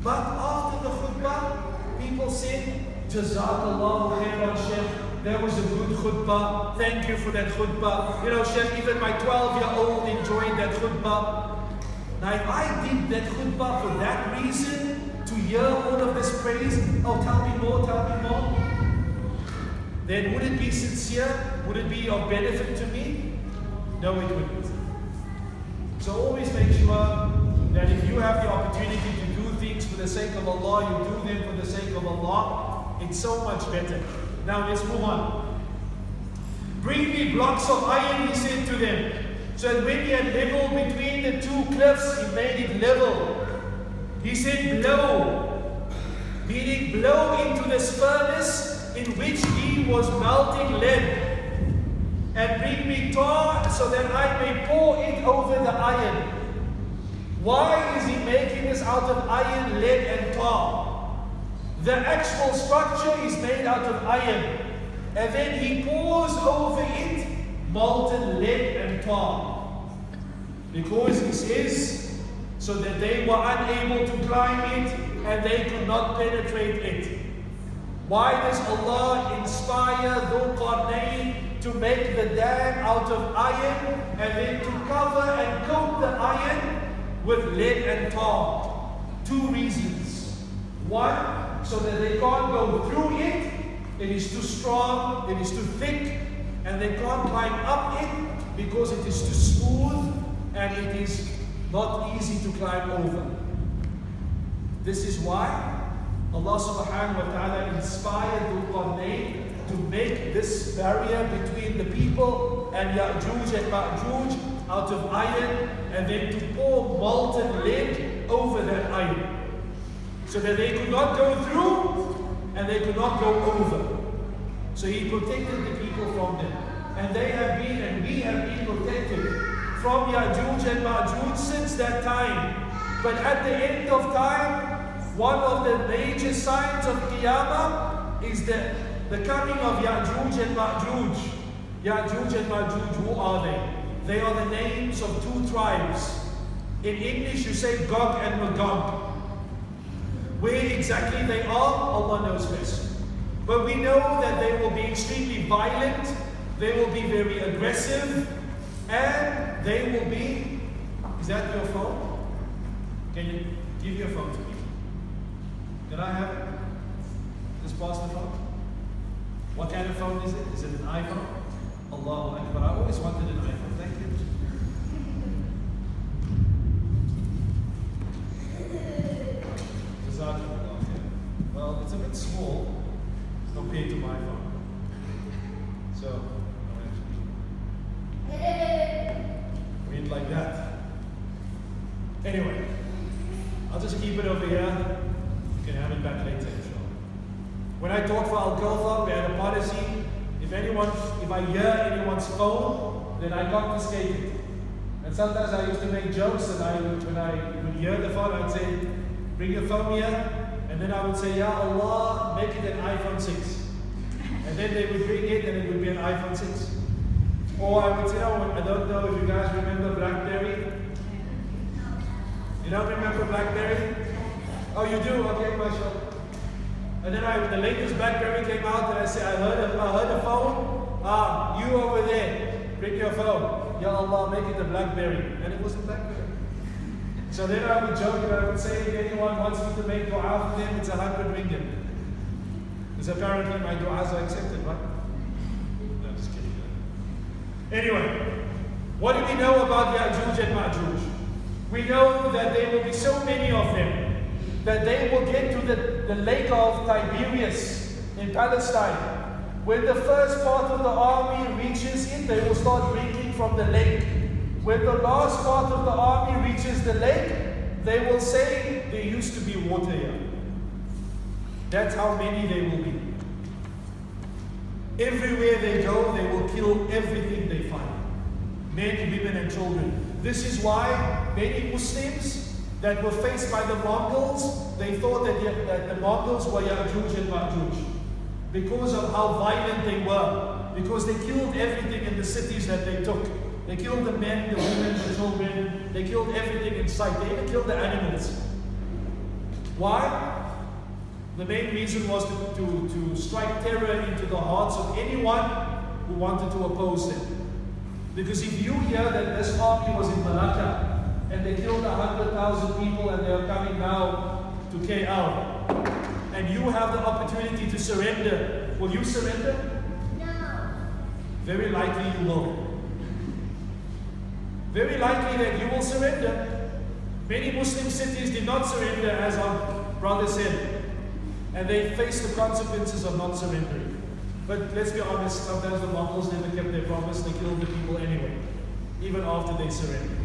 But after the khutbah, people said, Jazakallahu khairan, Sheikh, that was a good khutbah, thank you for that khutbah. Sheikh, even my 12-year-old enjoyed that khutbah. Now if I did that khutbah for that reason, to hear all of this praise, oh tell me more, then would it be sincere? Would it be of benefit to me? No, it wouldn't. So always make sure that if you have the opportunity to do things for the sake of Allah, you do them for the sake of Allah. It's so much better. Now let's move on. Bring me blocks of iron, he said to them. So that when he had leveled between the two cliffs, he made it level. He said, blow, meaning blow into this furnace in which he was melting lead, and bring me tar so that I may pour it over the iron. Why is he making this out of iron, lead and tar? The actual structure is made out of iron, and then he pours over it molten lead and tar. Because he says, so that they were unable to climb it and they could not penetrate it. Why does Allah inspire Zulqarnain to make the dam out of iron and then to cover and coat the iron with lead and tar? Two reasons. One, so that they can't go through it. It is too strong, it is too thick, and they can't climb up it because it is too smooth and it is not easy to climb over. This is why Allah subhanahu wa ta'ala inspired Zulqarnain to make this barrier between the people and Ya'juj and Ma'juj out of iron, and then to pour molten lead over that iron, so that they could not go through and they could not go over. So he protected the people from them. And they have been, and we have been protected from Ya'juj and Ma'juj since that time. But at the end of time, one of the major signs of Qiyamah is the coming of Ya'juj and Ma'juj. Ya'juj and Ma'juj, who are they? They are the names of two tribes. In English you say Gog and Magog. Where exactly they are, Allah knows best. But we know that they will be extremely violent, they will be very aggressive, and they will be... Is that your phone? Can you give your phone to me? Can I have it? Just pass the phone. What kind of phone is it? Is it an iPhone? Allahu Akbar. I always wanted an iPhone. Thank you. Well, it's a bit small compared to my phone. So, read like that. Anyway, I'll just keep it over here. You can have it back later, inshallah. When I taught for Al-Kawthar, we had a policy. If I hear anyone's phone, then I confiscate it. And sometimes I used to make jokes, and when I would hear the phone, I'd say, bring your phone here. And then I would say, Ya Allah, make it an iPhone 6. And then they would bring it, and it would be an iPhone 6. Or I would say, oh, I don't know if you guys remember BlackBerry. You don't remember BlackBerry? Oh, you do? Okay, mashallah. And then the latest BlackBerry came out, and I said, I heard a phone. Ah, you over there, bring your phone. Ya Allah, make it a BlackBerry. And it wasn't BlackBerry. So then I would joke, and I would say, if anyone wants me to make dua for them, it's 100 ringgit. Because apparently my du'as are accepted, right? No, just kidding. Anyway, what do we know about Ya'juj and Ma'juj? We know that there will be so many of them that they will get to the lake of Tiberias in Palestine. When the first part of the army reaches it, they will start drinking from the lake. When the last part of the army reaches the lake, they will say, there used to be water here. That's how many they will be. Everywhere they go, they will kill everything they find. Men, women, and children. This is why many Muslims that were faced by the Mongols, they thought that the Mongols were Ya'juj and Ma'juj. Because of how violent they were. Because they killed everything in the cities that they took. They killed the men, the women, the children. They killed everything in sight. They even killed the animals. Why? The main reason was to strike terror into the hearts of anyone who wanted to oppose them. Because if you hear that this army was in Malacca and they killed 100,000 people and they are coming now to KL, and you have the opportunity to surrender, will you surrender? No. Very likely you will. Very likely that you will surrender. Many Muslim cities did not surrender, as our brother said, and they faced the consequences of not surrendering. But let's be honest, sometimes the Mongols never kept their promise. They killed the people anyway, even after they surrendered.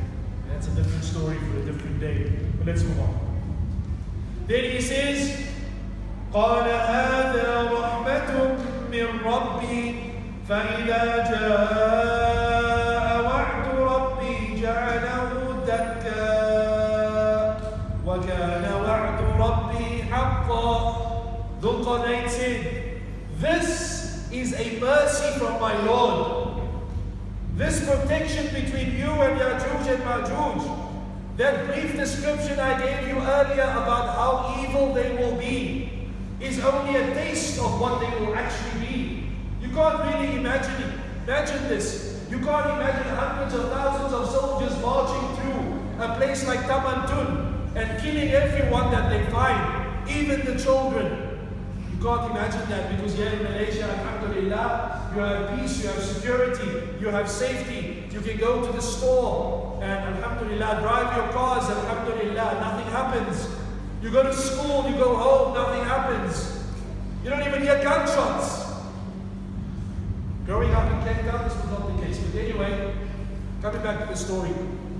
That's a different story for a different day. But let's move on. Then he says, قال هذا رحمة من ربي فإذا جاء وعد ربي جعله دكا وكان وعد ربي حقا. Zulqarnain said, this is a mercy from my Lord. This protection between you and Ya'juj and Ma'juj. That brief description I gave you earlier about how evil they will be is only a taste of what they will actually be. You can't really imagine it. Imagine this. You can't imagine hundreds of thousands of soldiers marching through a place like Tamantun and killing everyone that they find, even the children. You can't imagine that, because here in Malaysia, alhamdulillah, you have peace, you have security, you have safety. You can go to the store and alhamdulillah, drive your cars, alhamdulillah, nothing happens. You go to school, you go home, nothing happens. happens, you don't even hear gunshots. Growing up in Cape Town, this was not the case. But anyway, coming back to the story.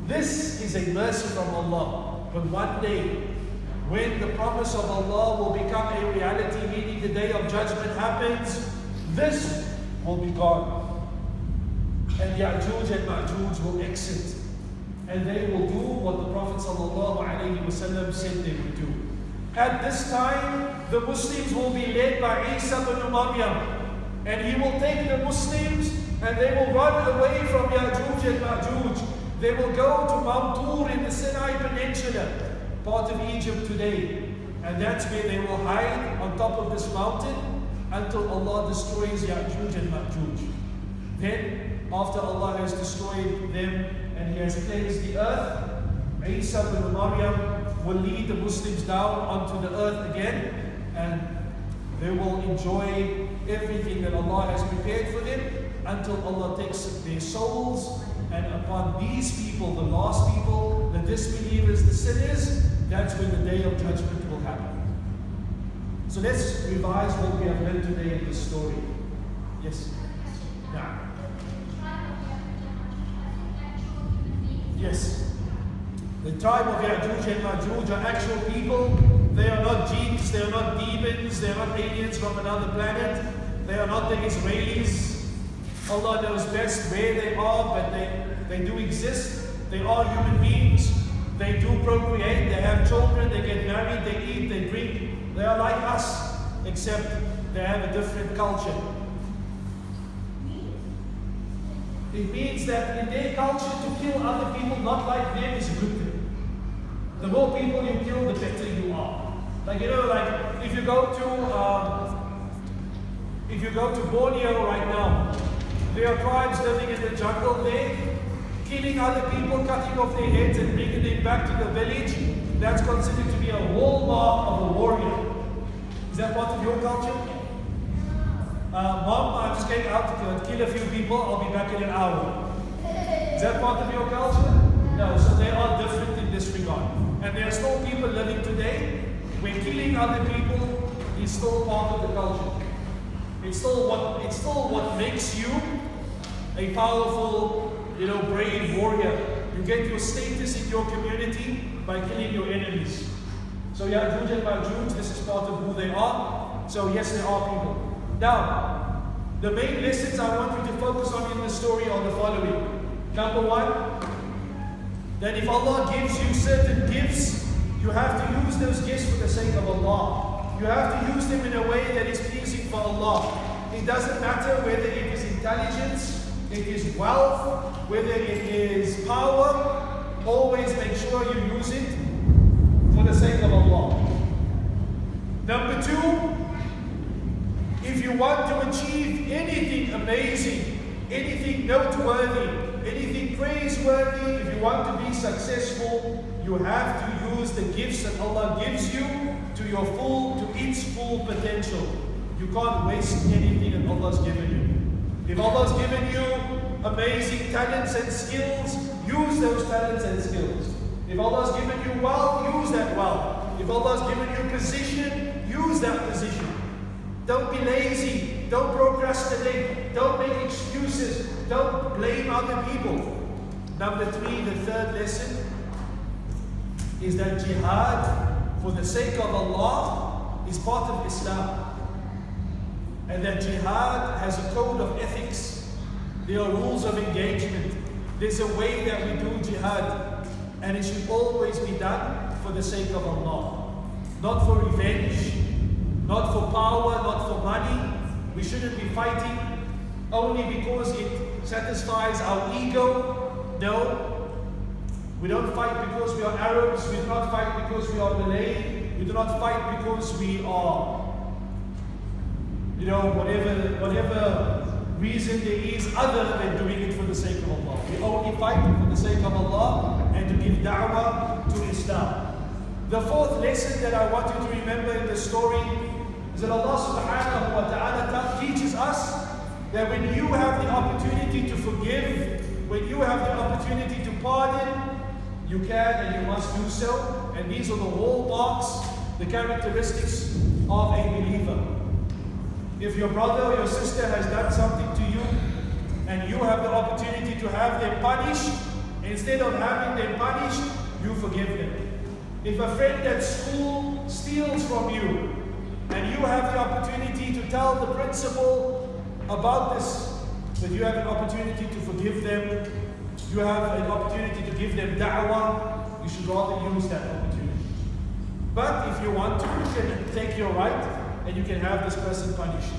This is a mercy from Allah. But one day, when the promise of Allah will become a reality, meaning the day of judgment happens, this will be gone. And Ya'juj and Ma'juj will exit. And they will do what the Prophet ﷺ said they would do. At this time, the Muslims will be led by Isa ibn Maryam. And he will take the Muslims and they will run away from Ya'juj and Ma'juj. They will go to Mount Tur in the Sinai Peninsula, part of Egypt today. And that's where they will hide on top of this mountain until Allah destroys Ya'juj and Ma'juj. Then, after Allah has destroyed them and He has cleansed the earth, Isa ibn Maryam will lead the Muslims down onto the earth again, and they will enjoy everything that Allah has prepared for them until Allah takes their souls. And upon these people, the lost people, the disbelievers, the sinners, that's when the day of judgment will happen. So let's revise what we have learned today in this story. Yes? Now. Yes. The tribe of Ya'juj and Ma'juj are actual people. They are not jinns, they are not demons, they are not aliens from another planet. They are not the Israelis. Allah knows best where they are, but they do exist. They are human beings. They do procreate, they have children, they get married, they eat, they drink. They are like us, except they have a different culture. It means that in their culture, to kill other people not like them is a good thing. The more people you kill, the better you are. Like, like if you go to Borneo right now, there are tribes living in the jungle there, killing other people, cutting off their heads and bringing them back to the village. That's considered to be a hallmark of a warrior. Is that part of your culture? Mom, I'm just going out to kill a few people, I'll be back in an hour. Is that part of your culture? No, so they are different in this regard. And there are still people living today where killing other people is still part of the culture. It's still what makes you a powerful, brave warrior. You get your status in your community by killing your enemies. So Ya'juj and Ma'juj, this is part of who they are. So yes, there are people. Now, the main lessons I want you to focus on in the story are the following. Number one, that if Allah gives you certain gifts, you have to use those gifts for the sake of Allah. You have to use them in a way that is pleasing for Allah. It doesn't matter whether it is intelligence, it is wealth, whether it is power. Always make sure you use it for the sake of Allah. Number two, if you want to achieve anything amazing, anything noteworthy, anything praiseworthy, if you want to be successful, you have to use the gifts that Allah gives you to its full potential. You can't waste anything that Allah's given you. If Allah's given you amazing talents and skills, use those talents and skills. If Allah's given you wealth, use that wealth. If Allah's given you position, use that position. Don't be lazy. Don't procrastinate. Don't make excuses. Don't blame other people. Number three, the third lesson is that jihad for the sake of Allah is part of Islam. And that jihad has a code of ethics. There are rules of engagement. There's a way that we do jihad. And it should always be done for the sake of Allah. Not for revenge, not for power, not for money. We shouldn't be fighting only because it satisfies our ego. No. We don't fight because we are Arabs. We do not fight because we are Malay. We do not fight because we are, whatever reason there is other than doing it for the sake of Allah. We only fight for the sake of Allah and to give da'wah to Islam. The fourth lesson that I want you to remember in the story is that Allah subhanahu wa ta'ala teaches us that when you have the opportunity to forgive, when you have the opportunity to pardon, you can and you must do so. And these are the hallmarks the characteristics of a believer. If your brother or your sister has done something to you and you have the opportunity to have them punished, instead of having them punished, you forgive them. If a friend at school steals from you and you have the opportunity to tell the principal about this, but you have an opportunity to forgive them, you have an opportunity to give them da'wah, you should rather use that opportunity. But if you want to, you can take your right and you can have this person punished.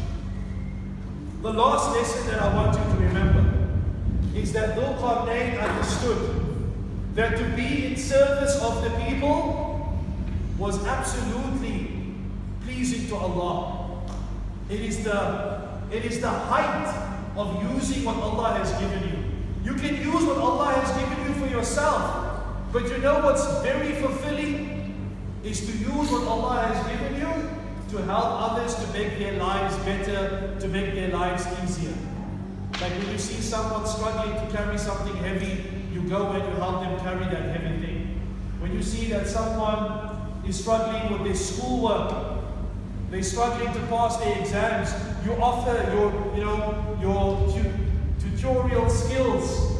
The last lesson that I want you to remember is that Zulqarnain understood that to be in service of the people was absolutely pleasing to Allah. It is the height of using what Allah has given you. You can use what Allah has given you for yourself, but you know what's very fulfilling is to use what Allah has given you to help others to make their lives better, to make their lives easier. Like when you see someone struggling to carry something heavy, you go and you help them carry that heavy thing. When you see that someone is struggling with their schoolwork, they're struggling to pass their exams, you offer your tutorial skills.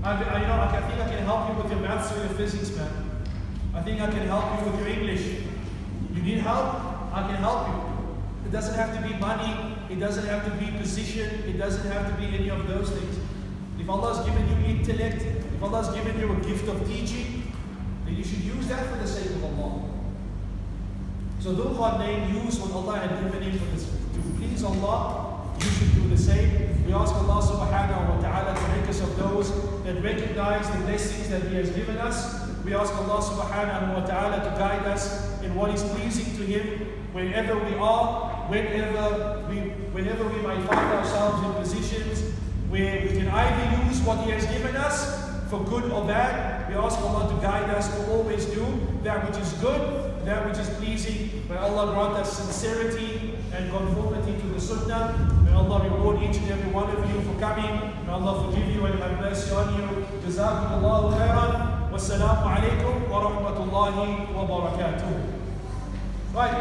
I think I can help you with your maths or your physics, man. I think I can help you with your English. You need help? I can help you. It doesn't have to be money. It doesn't have to be position. It doesn't have to be any of those things. If Allah has given you intellect, if Allah has given you a gift of teaching, then you should use that for the sake of Allah. So Zulqarnain used what Allah had given him to please Allah. You should do the same. We ask Allah subhanahu wa ta'ala to make us of those that recognize the blessings that He has given us. We ask Allah subhanahu wa ta'ala to guide us in what is pleasing to Him wherever we are, whenever we might find ourselves in positions where we can either use what He has given us for good or bad. We ask Allah to guide us to always do that which is good, that which is pleasing. May Allah grant us sincerity and conformity to the Sunnah. May Allah reward each and every one of you for coming. May Allah forgive you and have mercy on you. Jazakumullahu khairan. Wassalamu alaikum wa rahmatullahi wa barakatuh. Right.